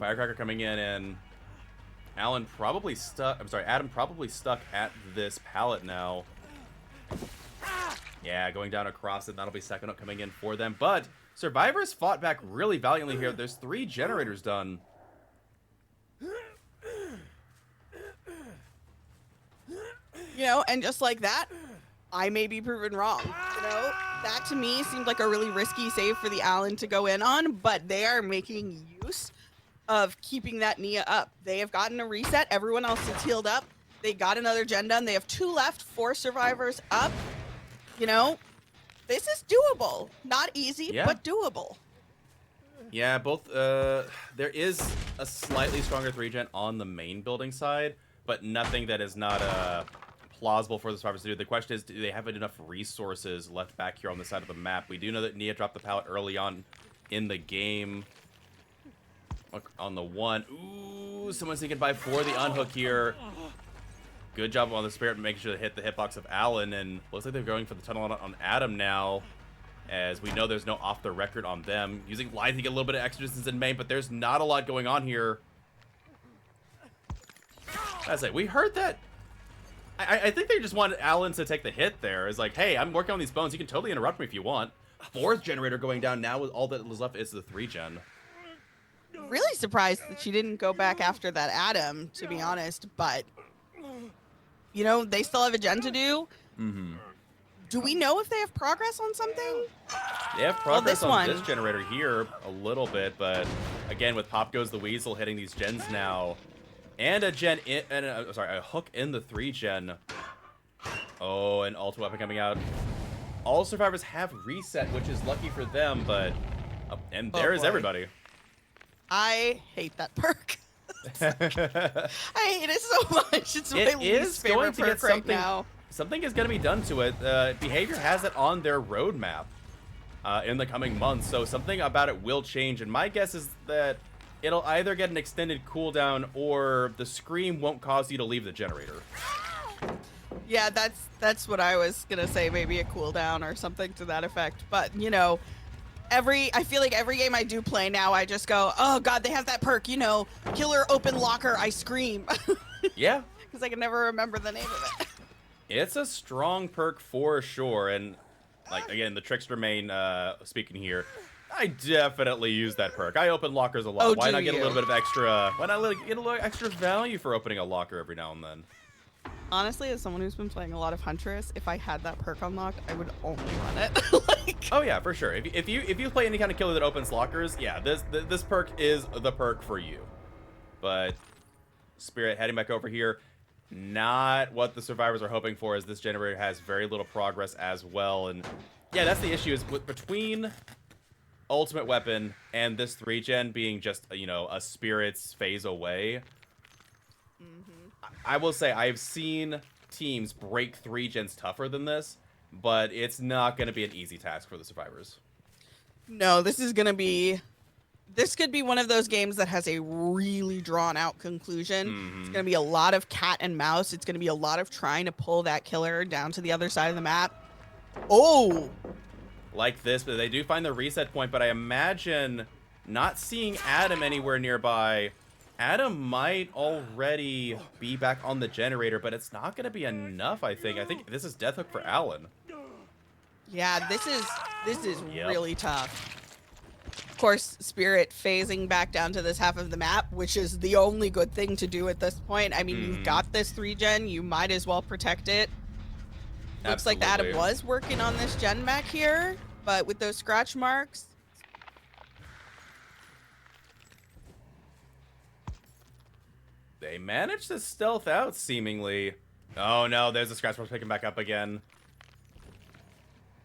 Firecracker coming in, and Alan probably stuck. I'm sorry, Adam probably stuck at this pallet now. Yeah, going down across it. That'll be second hook coming in for them. But Survivors fought back really valiantly here. There's 3 generators done. You know, and just like that, I may be proven wrong. You know, that to me seemed like a really risky save for the Allen to go in on, but they are making use of keeping that Nia up. They have gotten a reset. Everyone else is healed up. They got another gen done. They have 2 left, 4 survivors up. You know, this is doable. Not easy, but doable. Yeah, both. There is a slightly stronger 3-gen on the main building side, but nothing that is not plausible for the survivors to do. The question is, do they have enough resources left back here on the side of the map? We do know that Nia dropped the pallet early on in the game. Look, on the 1. Ooh, someone's thinking by for the unhook here. Good job on the Spirit making sure to hit the hitbox of Alan, and looks like they're going for the tunnel on Adam now, as we know there's no off the record on them. Using Lithe to get a little bit of extra distance in main, but there's not a lot going on here. That's it. We heard that. I think they just wanted Alan to take the hit there. It's like, hey, I'm working on these bones. You can totally interrupt me if you want. 4th generator going down. Now with all that is left is the 3 gen. Really surprised that she didn't go back after that Adam, to be honest. But, you know, they still have a gen to do. Mm-hmm. Do we know if they have progress on something? They have progress Well, on this generator here a little bit, but again, with Pop Goes the Weasel hitting these gens now, and a gen in, and a hook in the 3 gen. Oh, and ultimate weapon coming out. All survivors have reset, which is lucky for them, but and there is everybody. I hate that perk. I hate it so much. It's my least favorite perk right now. Something is going to be done to it. Behavior has it on their roadmap in the coming months, so something about it will change. And my guess is that it'll either get an extended cooldown or the scream won't cause you to leave the generator. Yeah, that's what I was gonna say. Maybe a cooldown or something to that effect. But you know, I feel like every game I do play now, I just go, oh god, they have that perk. You know, killer open locker. I scream. Yeah. Because I can never remember the name of it. It's a strong perk for sure, and like again, the Trickster main speaking here, I definitely use that perk. I open lockers a lot. Oh, why not get a little bit of extra? Why not get a little extra value for opening a locker every now and then? Honestly, as someone who's been playing a lot of Huntress, if I had that perk unlocked, I would only run it. Like... Oh yeah, for sure. If you play any kind of killer that opens lockers, yeah, this perk is the perk for you. But Spirit heading back over here. Not what the survivors are hoping for, as this generator has very little progress as well. And yeah, that's the issue, is between ultimate weapon and this 3 gen being just, you know, a Spirit's phase away. I will say I've seen teams break 3 gens tougher than this, but it's not going to be an easy task for the survivors. No, this could be one of those games that has a really drawn out conclusion. It's going to be a lot of cat and mouse. It's going to be a lot of trying to pull that killer down to the other side of the map. Oh! Like this, but they do find the reset point, but I imagine not seeing Adam anywhere nearby. Adam might already be back on the generator, but it's not going to be enough, I think. I think this is death hook for Alan. Yeah, this is really tough. Of course, Spirit phasing back down to this half of the map, which is the only good thing to do at this point. I mean, you've got this 3 gen, you might as well protect it. Looks like Adam was working on this gen back here, but with those scratch marks. They managed to stealth out, seemingly. Oh no, there's the scratch marks picking back up again.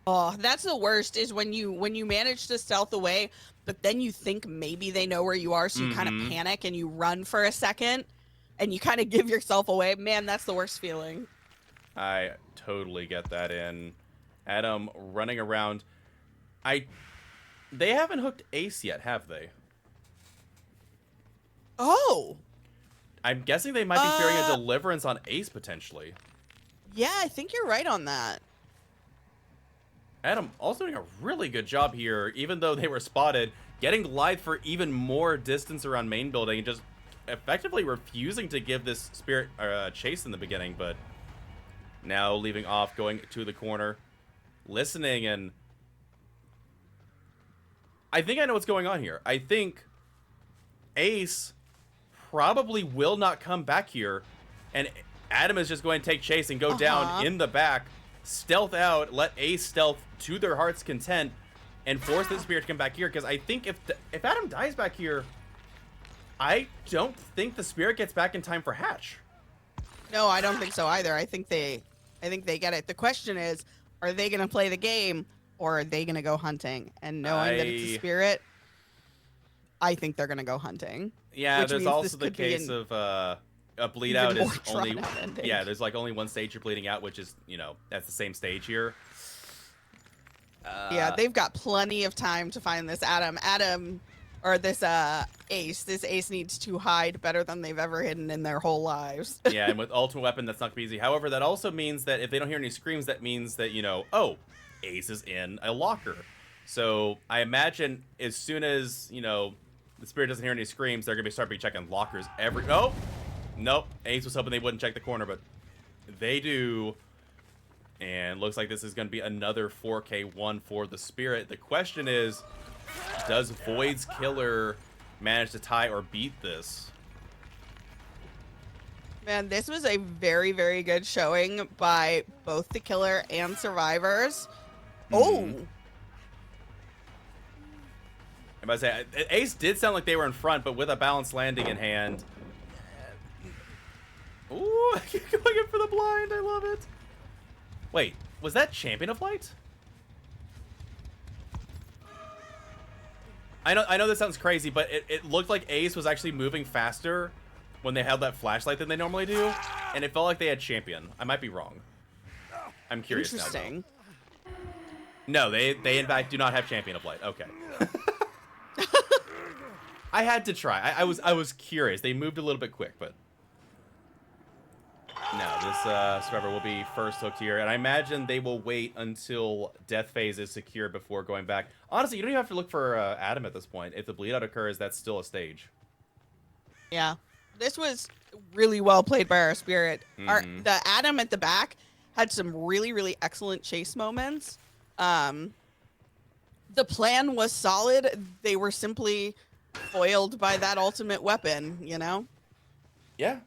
Oh, that's the worst, is when you manage to stealth away, but then you think maybe they know where you are, so you kind of panic and you run for a second, and you kind of give yourself away. Man, that's the worst feeling. I totally get that in. Adam running around. They haven't hooked Ace yet, have they? Oh! I'm guessing they might be fearing a deliverance on Ace, potentially. Yeah, I think you're right on that. Adam also doing a really good job here, even though they were spotted, getting live for even more distance around main building, and just effectively refusing to give this Spirit a chase in the beginning, but now leaving off, going to the corner, listening, and I think I know what's going on here. I think Ace probably will not come back here, and Adam is just going to take chase and go down in the back, stealth out, let Ace stealth to their heart's content, and force the Spirit to come back here. Because I think if Adam dies back here, I don't think the Spirit gets back in time for Hatch. No, I don't think so either. I think they get it. The question is, are they going to play the game, or are they going to go hunting? And knowing that it's a Spirit, I think they're going to go hunting. Yeah, there's also the case of a bleed out is only there's like only one stage you're bleeding out, which is, you know, that's the same stage here. Yeah, they've got plenty of time to find this this Ace. This Ace needs to hide better than they've ever hidden in their whole lives. Yeah, and with ultimate weapon, that's not gonna be easy. However, that also means that if they don't hear any screams, that means that, you know, oh, Ace is in a locker. So I imagine as soon as, you know, the Spirit doesn't hear any screams, they're gonna start checking lockers nope. Ace was hoping they wouldn't check the corner, but they do. And looks like this is going to be another 4K1 for the Spirit. The question is, does Void's Killer manage to tie or beat this? Man, this was a very, very good showing by both the Killer and Survivors. Oh! I'm about to say, Ace did sound like they were in front, but with a balanced landing in hand. Ooh, going in for the blind. I love it. Wait, was that Champion of Light? I know this sounds crazy, but it looked like Ace was actually moving faster when they held that flashlight than they normally do, and it felt like they had Champion. I might be wrong. I'm curious now. Interesting. No, they in fact do not have Champion of Light. Okay. I had to try. I was curious. They moved a little bit quick, but no, this Survivor will be first hooked here, and I imagine they will wait until death phase is secure before going back. Honestly, you don't even have to look for Adam at this point. If the bleed out occurs, that's still a stage. Yeah, this was really well played by our Spirit. The Adam at the back had some really, really excellent chase moments. The plan was solid. They were simply foiled by that ultimate weapon, you know? Yeah.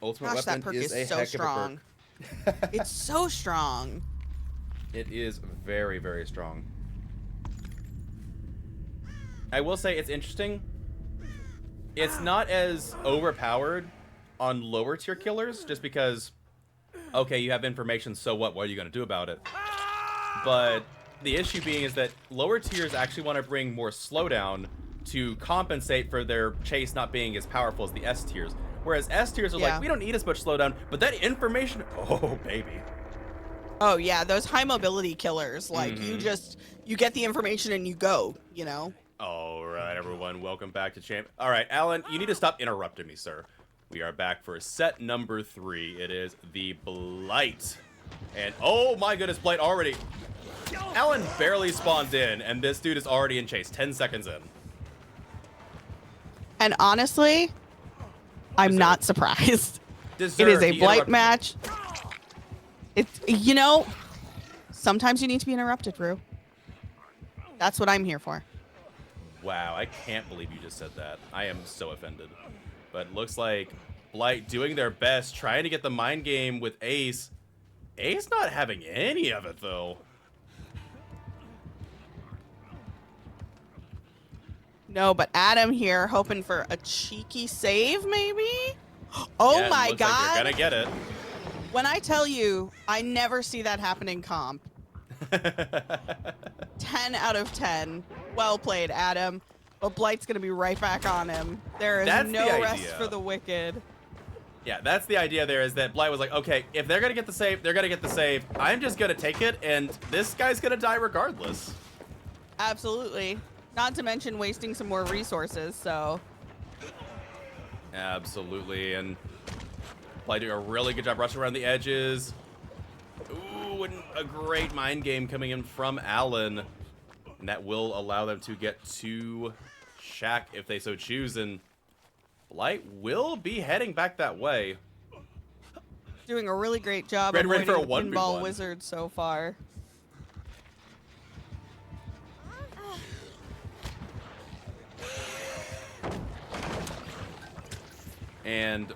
Ultimate Gosh, weapon that perk is a so heck strong. of a perk. It's so strong. It is very, very strong. I will say it's interesting. It's not as overpowered on lower tier killers, just because, okay, you have information, so what? What are you going to do about it? But the issue being is that lower tiers actually want to bring more slowdown to compensate for their chase not being as powerful as the S tiers. Whereas S tiers are like, we don't need as much slowdown, but that information, oh, baby. Oh, yeah, those high mobility killers, like, you get the information and you go, you know? All right, everyone, welcome back to Champ. All right, Alan, you need to stop interrupting me, sir. We are back for set number 3. It is the Blight. And, oh my goodness, Blight already. Alan barely spawned in, and this dude is already in chase, 10 seconds in. And honestly, I'm not surprised. It is a Blight match. It's, you know, sometimes you need to be interrupted, Rue. That's what I'm here for. Wow, I can't believe you just said that. I am so offended. But looks like Blight doing their best, trying to get the mind game with Ace. Ace not having any of it, though. No, but Adam here hoping for a cheeky save, maybe? Oh yeah, my looks god. like you're gonna get it. When I tell you, I never see that happen in comp. 10 out of 10. Well played, Adam. But Blight's going to be right back on him. There is no rest for the wicked. Yeah, that's the idea there, is that Blight was like, okay, if they're going to get the save, they're going to get the save. I'm just going to take it, and this guy's going to die regardless. Absolutely. Not to mention wasting some more resources, so. Absolutely, and Blight doing a really good job rushing around the edges. Ooh, and a great mind game coming in from Alan. And that will allow them to get to Shack if they so choose. And Blight will be heading back that way. Doing a really great job ready avoiding for a the 1v1. Pinball Wizard so far. And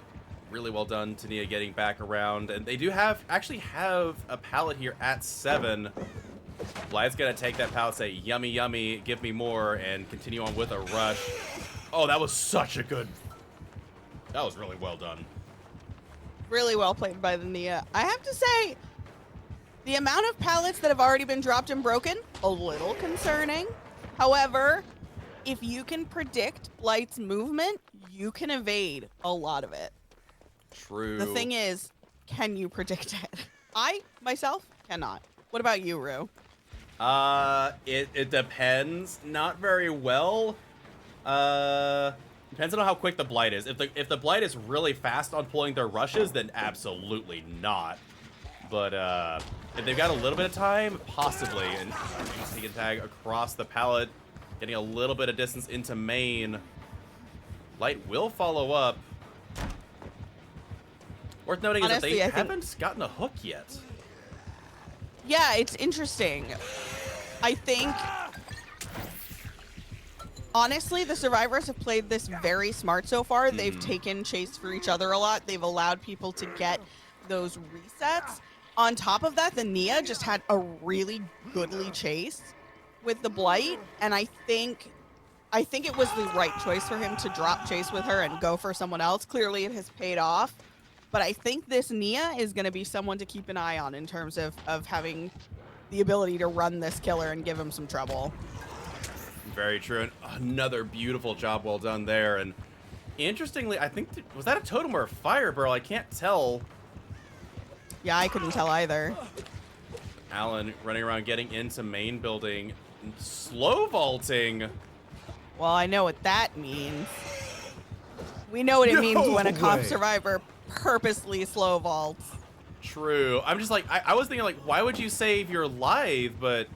really well done, Tania, getting back around. And they do actually have a pallet here at 7. Blight's gonna take that pallet, say, yummy, yummy, give me more, and continue on with a rush. Oh, that was such a good... That was really well done. Really well played by the Nia. I have to say, the amount of pallets that have already been dropped and broken, a little concerning. However, if you can predict Blight's movement, you can evade a lot of it. True. The thing is, can you predict it? I, myself, cannot. What about you, Rue? It depends. Not very well. Depends on how quick the Blight is. If the Blight is really fast on pulling their rushes, then absolutely not. But if they've got a little bit of time, possibly. And he can tag across the pallet, getting a little bit of distance into main. Blight will follow up. Worth noting is that Honestly, they I think- haven't gotten a hook yet. Yeah, it's interesting. I think, honestly, the survivors have played this very smart so far. They've taken chase for each other a lot. They've allowed people to get those resets. On top of that, the Nia just had a really goodly chase with the Blight, and I think it was the right choice for him to drop chase with her and go for someone else. Clearly, it has paid off. But I think this Nia is going to be someone to keep an eye on in terms of having the ability to run this killer and give him some trouble. Very true. And another beautiful job well done there. And interestingly, I think, was that a totem or a fire burl? I can't tell. Yeah, I couldn't tell either. Alan running around getting into main building. Slow vaulting. Well, I know what that means. We know what it means when a comp way. survivor purposely slow vaults. True. I'm just like, I was thinking like, why would you save your life? But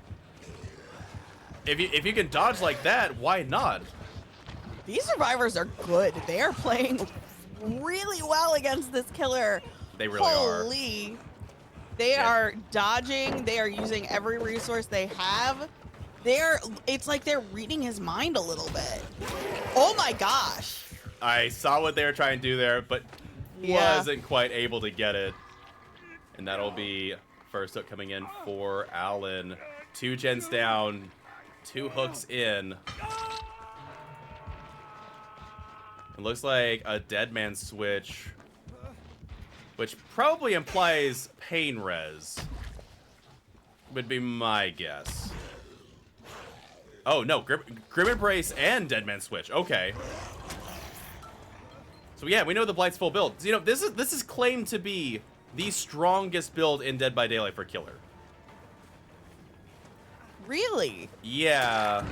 if you can dodge like that, why not? These survivors are good. They are playing really well against this killer. They really are. Holy. They are dodging. They are using every resource they have. It's like they're reading his mind a little bit. Oh my gosh. I saw what they were trying to do there, but wasn't quite able to get it. And that'll be first hook coming in for Alan. 2 gens down, 2 hooks in. It looks like a dead man switch, which probably implies pain res, would be my guess. Oh no, Grim Embrace and dead man switch. Okay. So yeah, we know the Blight's full build. So, you know, this is claimed to be the strongest build in Dead by Daylight for killer. Really? Yeah.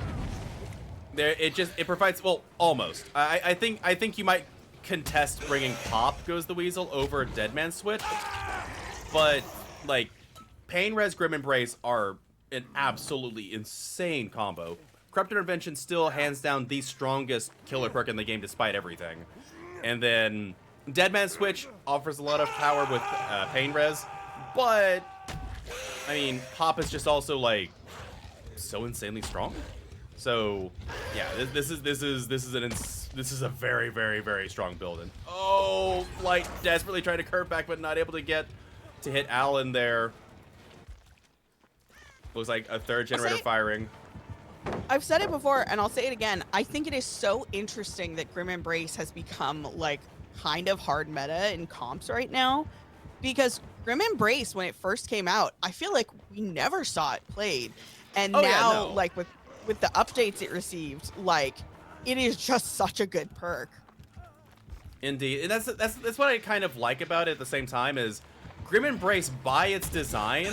It provides, well, almost. I think you might contest bringing Pop Goes the Weasel over Dead Man Switch, but like Pain Res Grim Embrace are an absolutely insane combo. Corrupt Intervention still hands down the strongest killer perk in the game despite everything. And then Dead Man Switch offers a lot of power with Pain Res, but I mean, Pop is just also like so insanely strong. So yeah, this is a very, very, very strong build. And oh, Light desperately trying to curve back, but not able to get to hit Alan there. Looks like a 3rd generator firing. I've said it before, and I'll say it again. I think it is so interesting that Grim Embrace has become, like, kind of hard meta in comps right now. Because Grim Embrace, when it first came out, I feel like we never saw it played. And now, like, with the updates it received, like, it is just such a good perk. Indeed. And that's what I kind of like about it at the same time is Grim Embrace, by its design,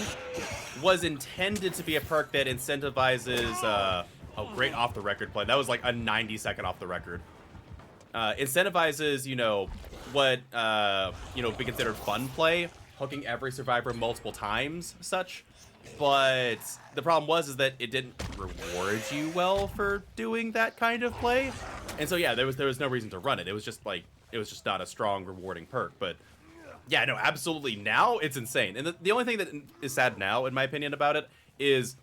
was intended to be a perk that incentivizes a great off-the-record play. That was like a 90-second off-the-record. Incentivizes, you know, what, you know, be considered fun play, hooking every survivor multiple times, such. But the problem is that it didn't reward you well for doing that kind of play. And so, yeah, there was no reason to run it. It was just like, it was just not a strong, rewarding perk. But yeah, no, absolutely. Now it's insane. And the only thing that is sad now, in my opinion, about it is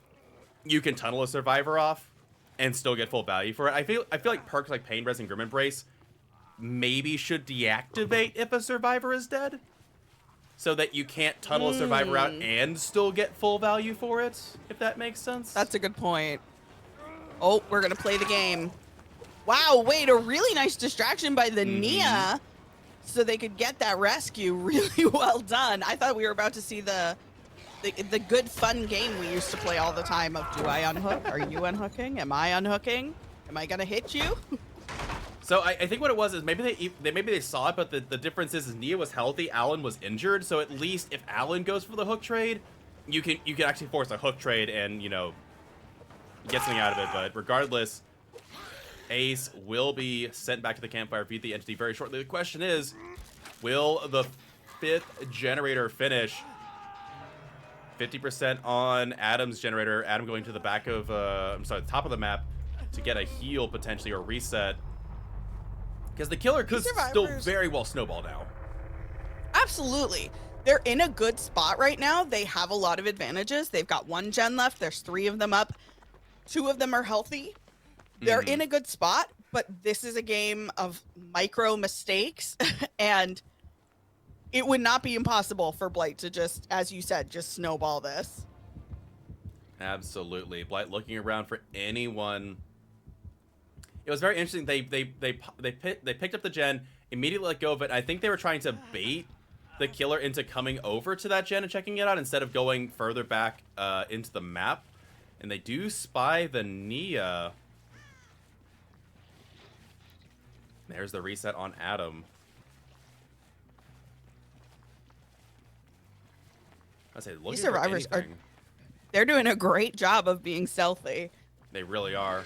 you can tunnel a survivor off and still get full value for it. I feel like perks like Pain Res and Grim Embrace maybe should deactivate if a survivor is dead, so that you can't tunnel a survivor out and still get full value for it, if that makes sense. That's a good point. Oh, we're going to play the game. Wow, wait, a really nice distraction by the Nia, so they could get that rescue. Really well done. I thought we were about to see the good, fun game we used to play all the time of, do I unhook? Are you unhooking? Am I unhooking? Am I going to hit you? So I think what it was is maybe they saw it, but the difference is Nia was healthy, Alan was injured. So at least if Alan goes for the hook trade, you can actually force a hook trade and, you know, get something out of it. But regardless, Ace will be sent back to the campfire via the entity very shortly. The question is, will the 5th generator finish? 50% on Adam's generator. Adam going to the back of I'm sorry, the top of the map to get a heal potentially or reset. Because the killer could still very well snowball now. Absolutely. They're in a good spot right now. They have a lot of advantages. They've got 1 gen left. There's 3 of them up. 2 of them are healthy. They're in a good spot, but this is a game of micro mistakes, and it would not be impossible for Blight to just, as you said, just snowball this. Absolutely. Blight looking around for anyone. It was very interesting. They picked up the gen, immediately let go of it. I think they were trying to bait the killer into coming over to that gen and checking it out instead of going further back into the map. And they do spy the Nia. There's the reset on Adam. I say, These survivors they're doing a great job of being stealthy. They really are.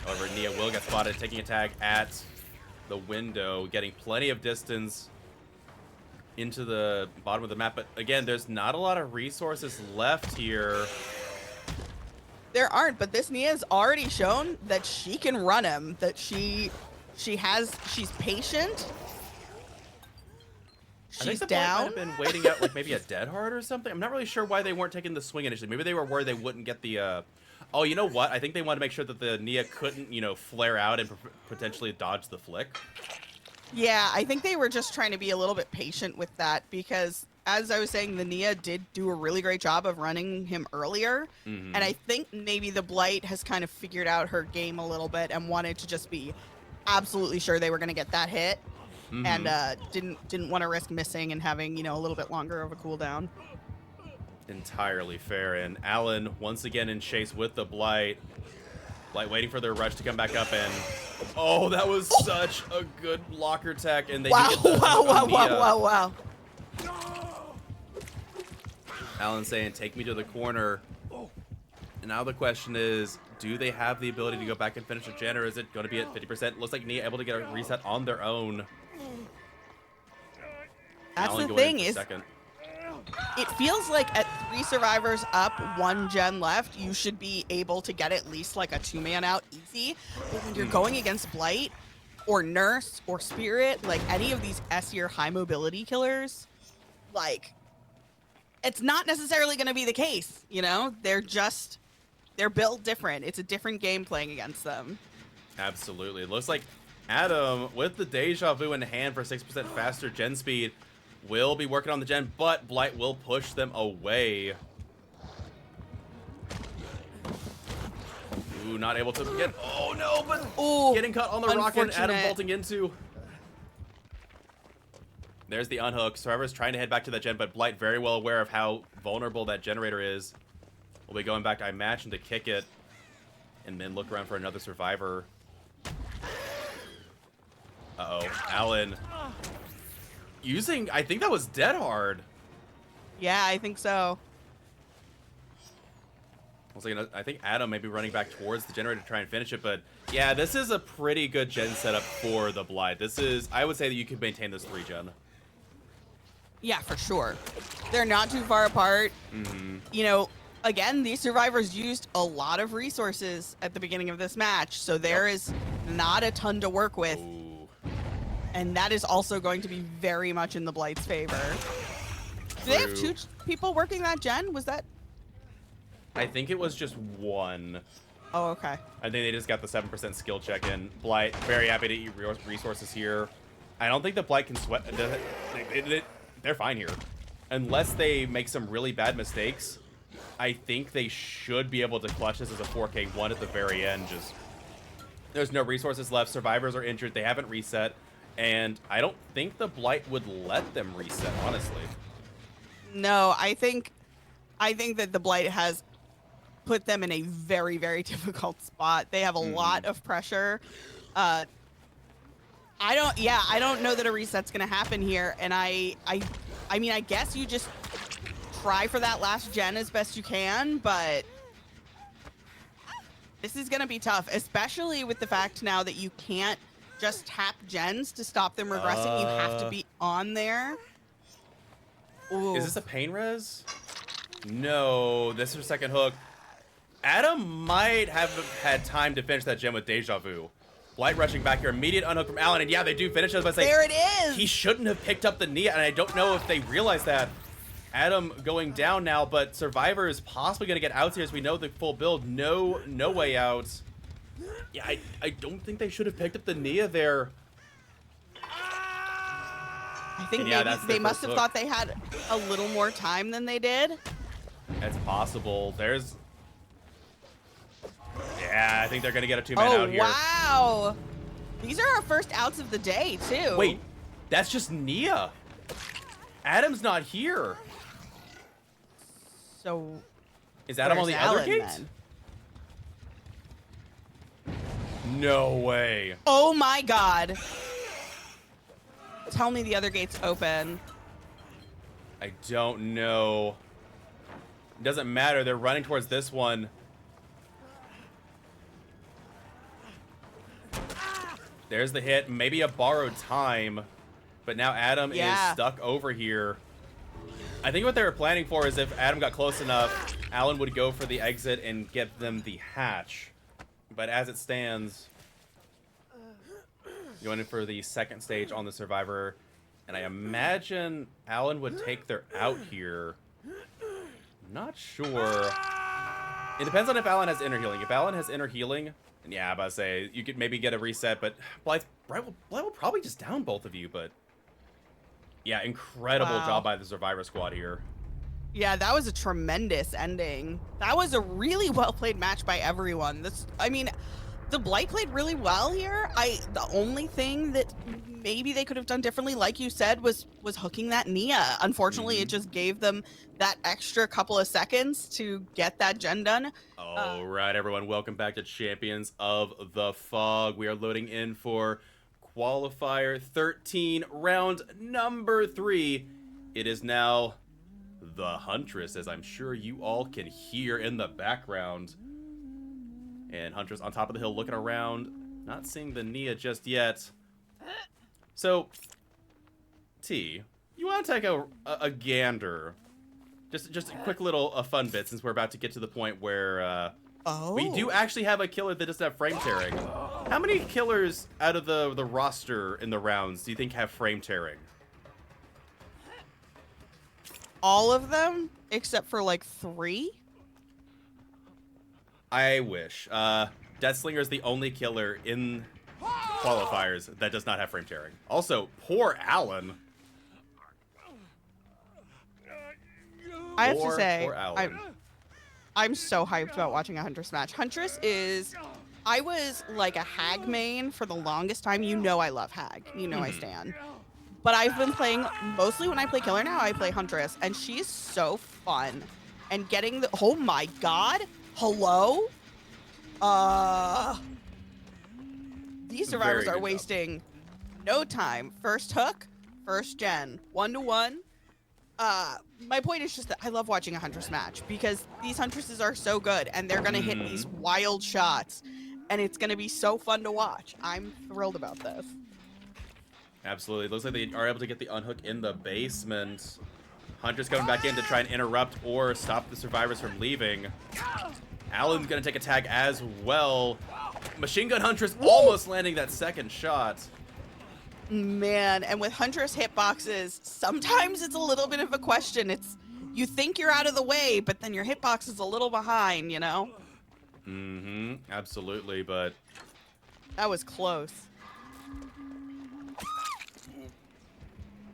However, Nia will get spotted taking a tag at the window, getting plenty of distance into the bottom of the map. But again, there's not a lot of resources left here. There aren't, but this Nia's already shown that she can run him, that she's patient. I think the down. might have been waiting out like maybe a dead hard or something. I'm not really sure why they weren't taking the swing initially. Maybe they were worried they wouldn't get the oh, you know what? I think they wanted to make sure that the Nia couldn't, you know, flare out and potentially dodge the flick. Yeah, I think they were just trying to be a little bit patient with that because, as I was saying, the Nia did do a really great job of running him earlier. And I think maybe the Blight has kind of figured out her game a little bit and wanted to just be absolutely sure they were going to get that hit. And didn't want to risk missing and having, you know, a little bit longer of a cooldown. Entirely fair. And Alan once again in chase with the Blight. Blight waiting for their rush to come back up, and oh, that was such a good blocker tech. And they wow, did get the wow. Alan saying, "Take me to the corner." And now the question is, do they have the ability to go back and finish the gen, or is it going to be at 50%? Looks like Nia able to get a reset on their own. That's Alan the going thing in for is, second. it feels like at 3 survivors up, 1 gen left, you should be able to get at least like a 2-man out easy. But when you're going against Blight or Nurse or Spirit, like any of these S-tier high mobility killers, like it's not necessarily going to be the case, you know? They're built different. It's a different game playing against them. Absolutely. It looks like Adam, with the Deja Vu in hand for 6% faster gen speed, will be working on the gen, but Blight will push them away. Ooh, not able to get... Oh, no, but getting caught on the rocket, Adam vaulting into. There's the unhook. Survivor's trying to head back to that gen, but Blight very well aware of how vulnerable that generator is. We'll be going back, I imagine, to kick it, and then look around for another survivor. Uh-oh. Alan using, I think that was dead hard. Yeah, I think so. I think Adam may be running back towards the generator to try and finish it, but yeah, this is a pretty good gen setup for the Blight. This is, I would say that you could maintain this 3 gen. Yeah, for sure. They're not too far apart. You know, again, these survivors used a lot of resources at the beginning of this match, so there is not a ton to work with. Ooh. And that is also going to be very much in the Blight's favor. Do they have 2 people working that gen? Was that? I think it was just 1. Oh, okay. I think they just got the 7% skill check in. Blight, very happy to eat resources here. I don't think the Blight can sweat. They're fine here. Unless they make some really bad mistakes, I think they should be able to clutch this as a 4K1 at the very end. Just there's no resources left. Survivors are injured. They haven't reset. And I don't think the Blight would let them reset, honestly. No, I think that the Blight has put them in a very, very difficult spot. They have a lot of pressure. I don't know that a reset's gonna happen here. And I mean, I guess you just try for that last gen as best you can, but this is gonna be tough, especially with the fact now that you can't just tap gens to stop them regressing. You have to be on there. Ooh. Is this a pain res? No, this is second hook. Adam might have had time to finish that gen with Deja Vu. Blight rushing back here. Immediate unhook from Alan. And yeah, they do finish it. But There it is. He shouldn't have picked up the Nia. And I don't know if they realize that. Adam going down now, but Survivor is possibly going to get out here as we know the full build. No way out. Yeah, I don't think they should have picked up the Nia there. I think maybe they must have thought they had a little more time than they did. That's possible. There's... Yeah, I think they're going to get a 2-man out here. Oh, wow. These are our first outs of the day, too. Wait, that's just Nia. Adam's not here. So... Is Adam on the other gate? Then? No way. Oh my god. Tell me the other gate's open. I don't know. It doesn't matter. They're running towards this one. There's the hit. Maybe a borrowed time. But now Adam is stuck over here. I think what they were planning for is if Adam got close enough, Alan would go for the exit and get them the hatch. But as it stands, going in for the second stage on the Survivor. And I imagine Alan would take their out here. Not sure. It depends on if Alan has inner healing. If Alan has inner healing, then yeah, I'm about to say, you could maybe get a reset, but Blight will probably just down both of you, but... Yeah, incredible job by the Survivor squad here. Yeah, that was a tremendous ending. That was a really well-played match by everyone. I mean, the Blight played really well here. The only thing that maybe they could have done differently, like you said, was hooking that Nia. Unfortunately, it just gave them that extra couple of seconds to get that gen done. All right, everyone, welcome back to Champions of the Fog. We are loading in for Qualifier 13, round number 3. It is now the Huntress, as I'm sure you all can hear in the background. And Huntress on top of the hill looking around, not seeing the Nia just yet. So, T, you want to take a gander? Just a quick little fun bit, since we're about to get to the point where we do actually have a killer that doesn't have frame tearing. How many killers out of the roster in the rounds do you think have frame tearing? All of them, except for like 3? I wish. Deathslinger is the only killer in qualifiers that does not have frame tearing. Also, poor Alan. I have to say, I'm so hyped about watching a Huntress match. Huntress is... I was like a Hag main for the longest time. You know I love Hag. You know I stan. But I've been playing... Mostly when I play killer now, I play Huntress. And she's so fun. And getting the... Oh my god! Hello? These survivors are wasting no time. First hook, first gen. 1-to-1. My point is just that I love watching a Huntress match because these Huntresses are so good and they're gonna hit these wild shots and it's gonna be so fun to watch. I'm thrilled about this. Absolutely. It looks like they are able to get the unhook in the basement. Huntress coming back in to try and interrupt or stop the survivors from leaving. Alan's gonna take a tag as well. Machine Gun Huntress almost landing that second shot. Man, and with Huntress hitboxes, sometimes it's a little bit of a question. You think you're out of the way, but then your hitbox is a little behind, you know? Absolutely, but... That was close.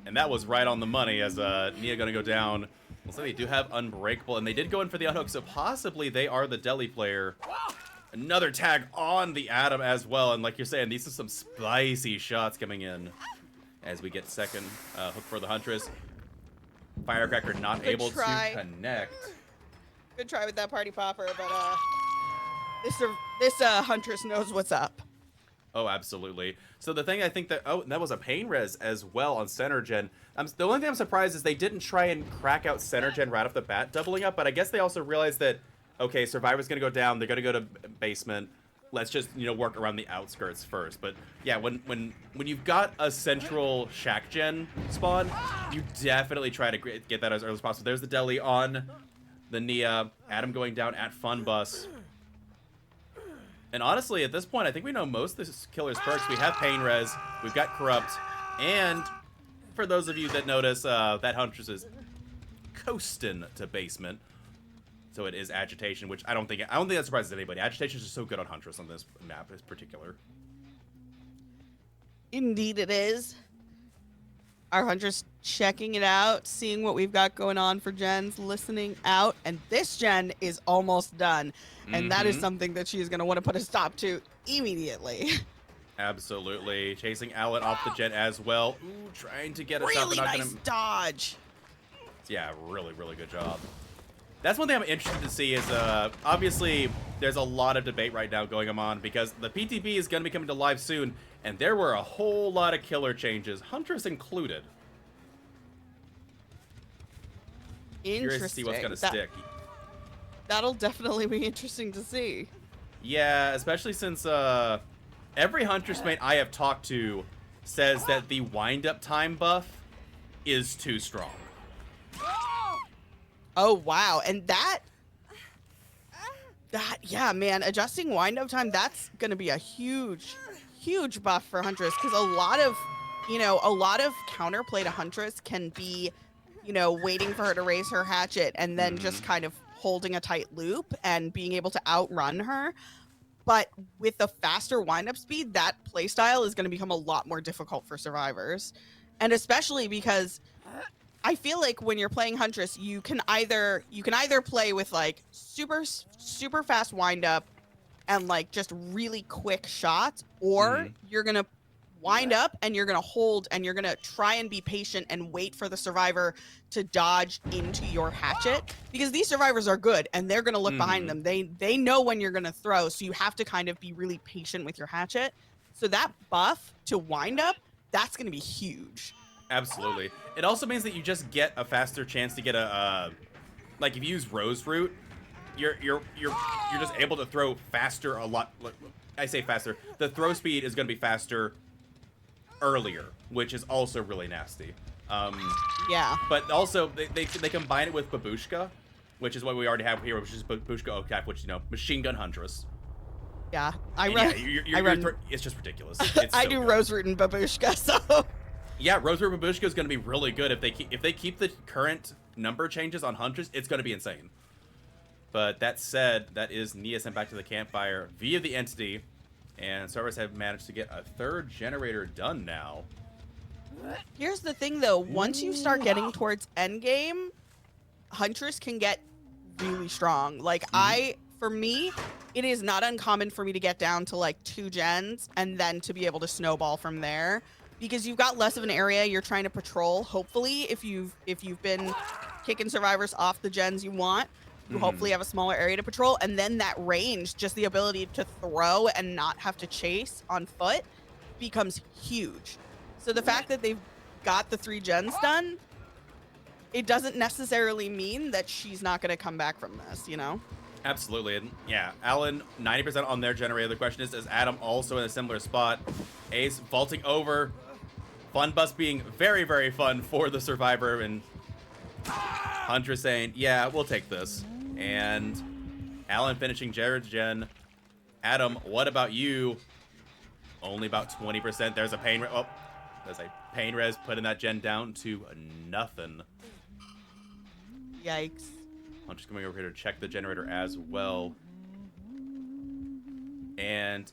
And that was right on the money as Nia gonna go down. Looks like they do have Unbreakable, and they did go in for the unhook, so possibly they are the deli player. Another tag on the Adam as well, and like you're saying, these are some spicy shots coming in as we get second hook for the Huntress. Firecracker not able to connect. Good try with that party popper, but this Huntress knows what's up. Oh, absolutely. So the thing I think that that was a pain res as well on center gen. The only thing I'm surprised is they didn't try and crack out center gen right off the bat, doubling up. But I guess they also realized that, okay, Survivor's gonna go down. They're gonna go to basement. Let's just work around the outskirts first. But yeah, when you've got a central shack gen spawn, you definitely try to get that as early as possible. There's the deli on the Nia. Adam going down at Fun Bus. And honestly, at this point, I think we know most of this killer's perks. We have Pain Res, we've got Corrupt, and for those of you that notice, that Huntress is coasting to basement. So it is Agitation, which I don't think that surprises anybody. Agitation is just so good on Huntress on this map in particular. Indeed it is. Our Huntress checking it out, seeing what we've got going on for gens, listening out, and this gen is almost done. And that is something that she is going to want to put a stop to immediately. Absolutely. Chasing Alan off the gen as well. Ooh, trying to get a really shot. nice dodge. Yeah, really, really good job. That's one thing I'm interested to see is, obviously, there's a lot of debate right now going on because the PTB is going to be coming to live soon, and there were a whole lot of killer changes, Huntress included. Interesting. Curious to see what's going to stick. That'll definitely be interesting to see. Yeah, especially since every Huntress mate I have talked to says that the wind-up time buff is too strong. Oh, wow. And that, yeah, man, adjusting wind-up time, that's going to be a huge buff for Huntress because a lot of counterplay to Huntress can be, waiting for her to raise her hatchet and then just kind of holding a tight loop and being able to outrun her. But with the faster wind-up speed, that playstyle is going to become a lot more difficult for survivors. And especially because I feel like when you're playing Huntress, you can either play with like super fast wind-up and like just really quick shots, or you're going to wind up and you're going to hold and you're going to try and be patient and wait for the survivor to dodge into your hatchet, because these survivors are good and they're going to look behind them. They know when you're going to throw, so you have to kind of be really patient with your hatchet. So that buff to wind up, that's going to be huge. Absolutely. It also means that you just get a faster chance to get a like if you use Walewruter, you're just able to throw faster a lot. I say faster. The throw speed is going to be faster earlier, which is also really nasty. Yeah. But also they combine it with Babushka, which is what we already have here, which is Babushka OCAP, which Machine Gun Huntress. Yeah, it's just ridiculous. It's I so do good. Walewruter and Babushka, so. Yeah, Walewruter Babushka is going to be really good if they keep the current number changes on Huntress. It's going to be insane. But that said, that is Nia sent back to the campfire via the entity, and servers have managed to get a third generator done now. Here's the thing, though. Once you start getting towards endgame, Huntress can get really strong. Like, for me, it is not uncommon for me to get down to, like, 2 gens and then to be able to snowball from there. Because you've got less of an area you're trying to patrol. Hopefully, if you've been kicking survivors off the gens you want, you hopefully have a smaller area to patrol. And then that range, just the ability to throw and not have to chase on foot, becomes huge. So the fact that they've got the 3 gens done, it doesn't necessarily mean that she's not going to come back from this, Absolutely. And yeah, Alan, 90% on their generator. The question is Adam also in a similar spot? Ace vaulting over. Fun bus being very, very fun for the survivor. And Huntress saying, yeah, we'll take this. And Alan finishing Jared's gen. Adam, what about you? Only about 20%. There's a pain. Oh, there's a pain res putting that gen down to nothing. Yikes. I'm just coming over here to check the generator as well. And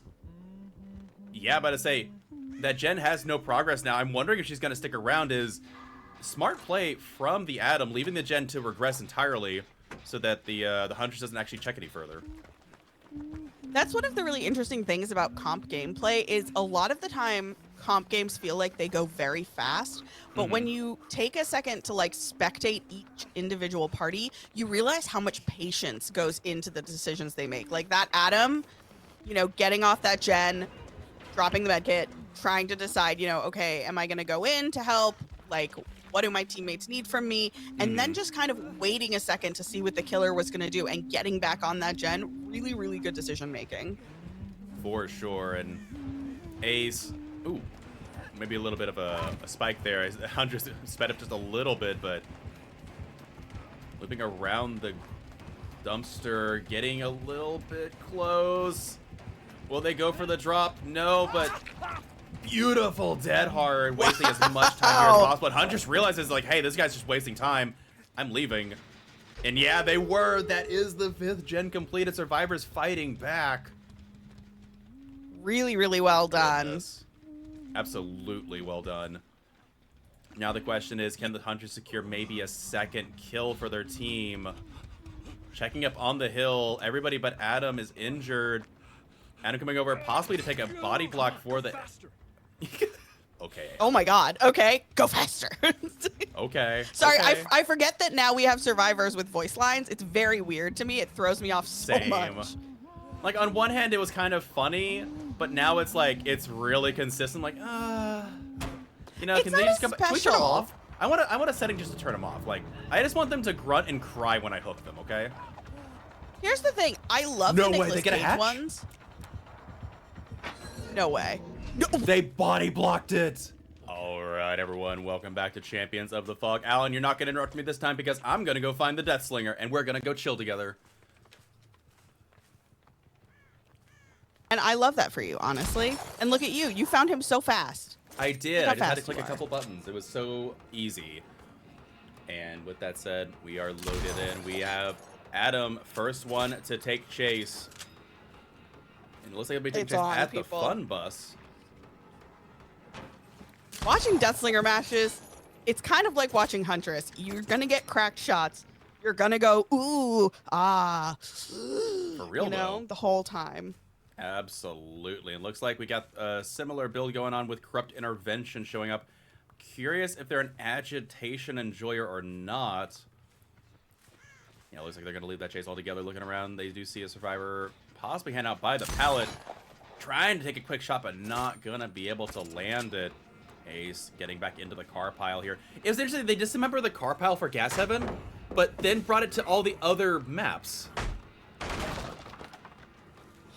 yeah, about to say that gen has no progress now. I'm wondering if she's going to stick around. Is smart play from the Adam, leaving the gen to regress entirely so that the Huntress doesn't actually check any further. That's one of the really interesting things about comp gameplay is a lot of the time comp games feel like they go very fast, but when you take a second to like spectate each individual party, you realize how much patience goes into the decisions they make. Like that Adam, getting off that gen, dropping the medkit, trying to decide, okay, am I going to go in to help? Like, what do my teammates need from me? And then just kind of waiting a second to see what the killer was going to do and getting back on that gen. Really, really good decision making. For sure. And Ace, ooh, maybe a little bit of a spike there. Huntress sped up just a little bit, but looping around the dumpster, getting a little bit close. Will they go for the drop? No, but beautiful dead hard, wasting as much time here as possible. And Huntress realizes, like, hey, this guy's just wasting time. I'm leaving. And yeah, they were. That is the 5th gen completed. Survivors fighting back. Really, really well done. Goodness. Absolutely well done. Now the question is, can the Huntress secure maybe a 2nd kill for their team? Checking up on the hill. Everybody but Adam is injured. Adam coming over possibly to take a body block for the... Okay. Oh my god. Okay, go faster. Okay. Sorry, okay. I forget that now we have survivors with voice lines. It's very weird to me. It throws me off so Same. much. Like, on one hand, it was kind of funny, but now it's like, it's really consistent. Like, you know, It's can they not just come? Can we turn them special. off? I want a setting just to turn them off. Like, I just want them to grunt and cry when I hook them. Okay. Here's the thing. I love No the way, Nicolas they get a Cage hatch? ones. No way. No. They body blocked it. All right, everyone, welcome back to Champions of the Fog. Alan, you're not gonna interrupt me this time because I'm gonna go find the Death Slinger and we're gonna go chill together. And I love that for you, honestly. And look at you. You found him so fast. I did. Look how I just had to fast click you a are. couple buttons. It was so easy. And with that said, we are loaded in. We have Adam, first one to take chase. And it looks like he'll be taking It's chase on, at people. the fun bus. Watching Deathslinger matches, it's kind of like watching Huntress. You're gonna get cracked shots. You're gonna go, ooh, ah. For real, you know, though. the whole time. Absolutely. And looks like we got a similar build going on with Corrupt Intervention showing up. Curious if they're an agitation enjoyer or not. Yeah, looks like they're going to leave that chase altogether. Looking around, they do see a survivor possibly hand out by the pallet. Trying to take a quick shot, but not going to be able to land it. Ace getting back into the car pile here. It was interesting. They dismembered the car pile for Gas Heaven, but then brought it to all the other maps.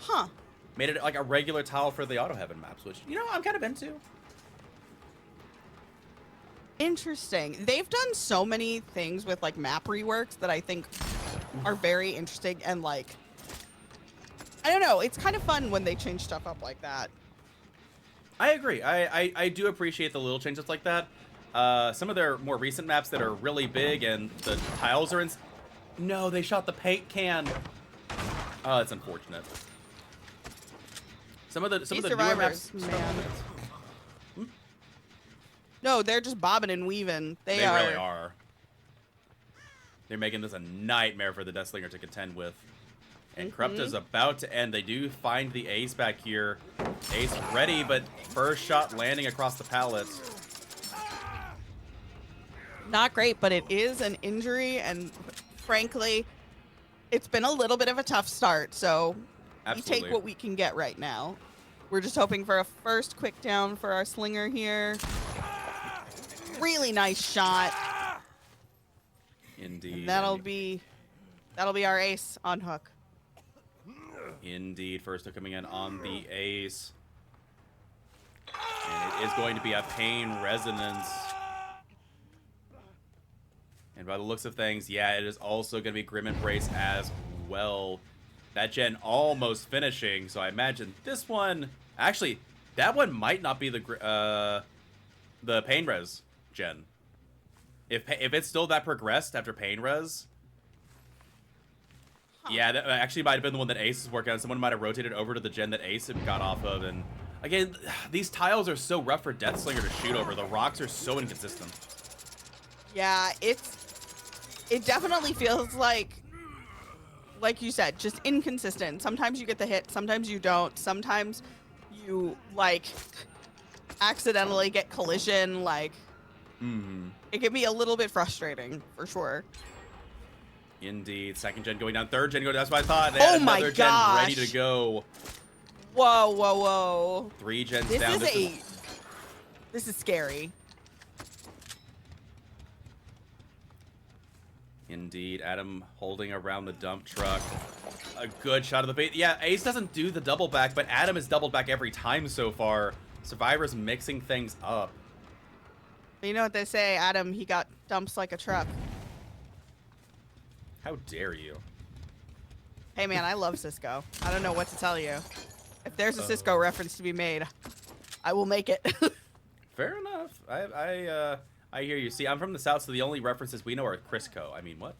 Huh. Made it like a regular tile for the Auto Heaven maps, which, you know, I'm kind of into. Interesting. They've done so many things with like map reworks that I think are very interesting and like, I don't know, it's kind of fun when they change stuff up like that. I agree. I do appreciate the little changes like that. Some of their more recent maps that are really big and the tiles are in... No, they shot the paint can. Oh, that's unfortunate. Some of the newer maps... Man. No, they're just bobbing and weaving. They really are. They're making this a nightmare for the Deathslinger to contend with. And Corrupt is about to end. They do find the Ace back here. Ace ready, but first shot landing across the pallet. Not great, but it is an injury, and frankly, it's been a little bit of a tough start, so Absolutely. we take what we can get right now. We're just hoping for a first quick down for our Slinger here. Really nice shot. Indeed. And that'll be our Ace on hook. Indeed. First hook coming in on the Ace. And it is going to be a pain resonance. And by the looks of things, yeah, it is also going to be Grim Embrace as well. That gen almost finishing, so I imagine this one... Actually, that one might not be the Pain Res gen. If it's still that progressed after Pain Res... Yeah, that actually might have been the one that Ace is working on. Someone might have rotated over to the gen that Ace had got off of. And again, these tiles are so rough for Deathslinger to shoot over. The rocks are so inconsistent. Yeah, it definitely feels like you said, just inconsistent. Sometimes you get the hit, sometimes you don't. Sometimes you, like, accidentally get collision. Like, it can be a little bit frustrating, for sure. Indeed. Second gen going down. Third gen going down. That's what I thought. They Oh had my another gen gosh. ready to go. Whoa, whoa, whoa. 3 gens This down. this is scary. Indeed. Adam holding around the dump truck. A good shot of the bait. Yeah, Ace doesn't do the double back, but Adam has doubled back every time so far. Survivor's mixing things up. You know what they say, Adam, he got dumps like a truck. How dare you? Hey man, I love Cisco. I don't know what to tell you. If there's a Cisco reference to be made, I will make it. Fair enough. I hear you. See, I'm from the South, so the only references we know are Crisco. I mean, what?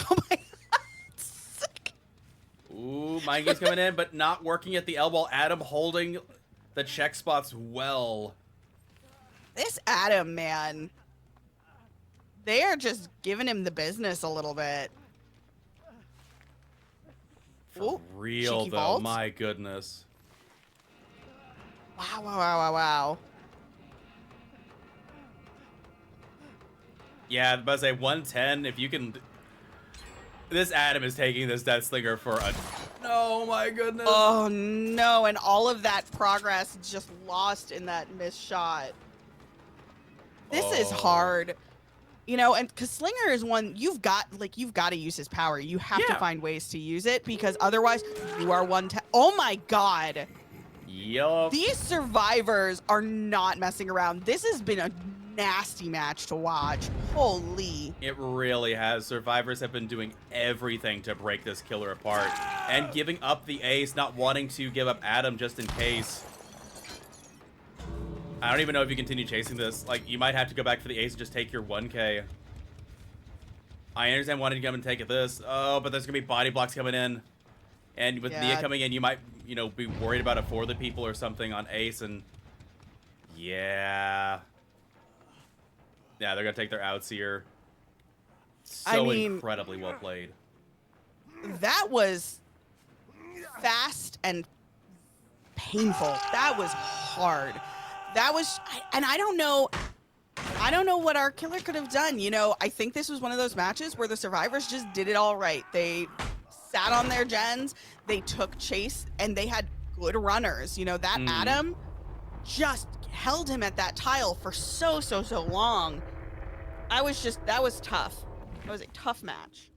Oh my god. Sick. Ooh, mind game's coming in, but not working at the elbow. Adam holding the check spots well. This Adam, man. They are just giving him the business a little bit. For Ooh, real, cheeky though. vault. My goodness. Wow, wow, wow, wow, wow. Yeah, but I say 110, if you can... This Adam is taking this Death Slinger for a... Oh my goodness. Oh no, and all of that progress just lost in that missed shot. This is hard. You know, and because Slinger is one, you've got to use his power. You have to find ways to use it because otherwise you are oh my god. Yup. These survivors are not messing around. This has been a nasty match to watch. Holy. It really has. Survivors have been doing everything to break this killer apart. And giving up the ace, not wanting to give up Adam just in case. I don't even know if you continue chasing this. Like, you might have to go back for the ace and just take your 1K. I understand wanting to come and take this. Oh, but there's going to be body blocks coming in. And with Nia coming in, you might, you know, be worried about it for the people or something on ace. And yeah. Yeah, they're going to take their outs here. So incredibly well played. That was fast and painful. That was hard. That was, and I don't know what our killer could have done. You know, I think this was one of those matches where the survivors just did it all right. They sat on their gens, they took chase, and they had good runners. You know, that Adam just held him at that tile for so long. That was tough. That was a tough match.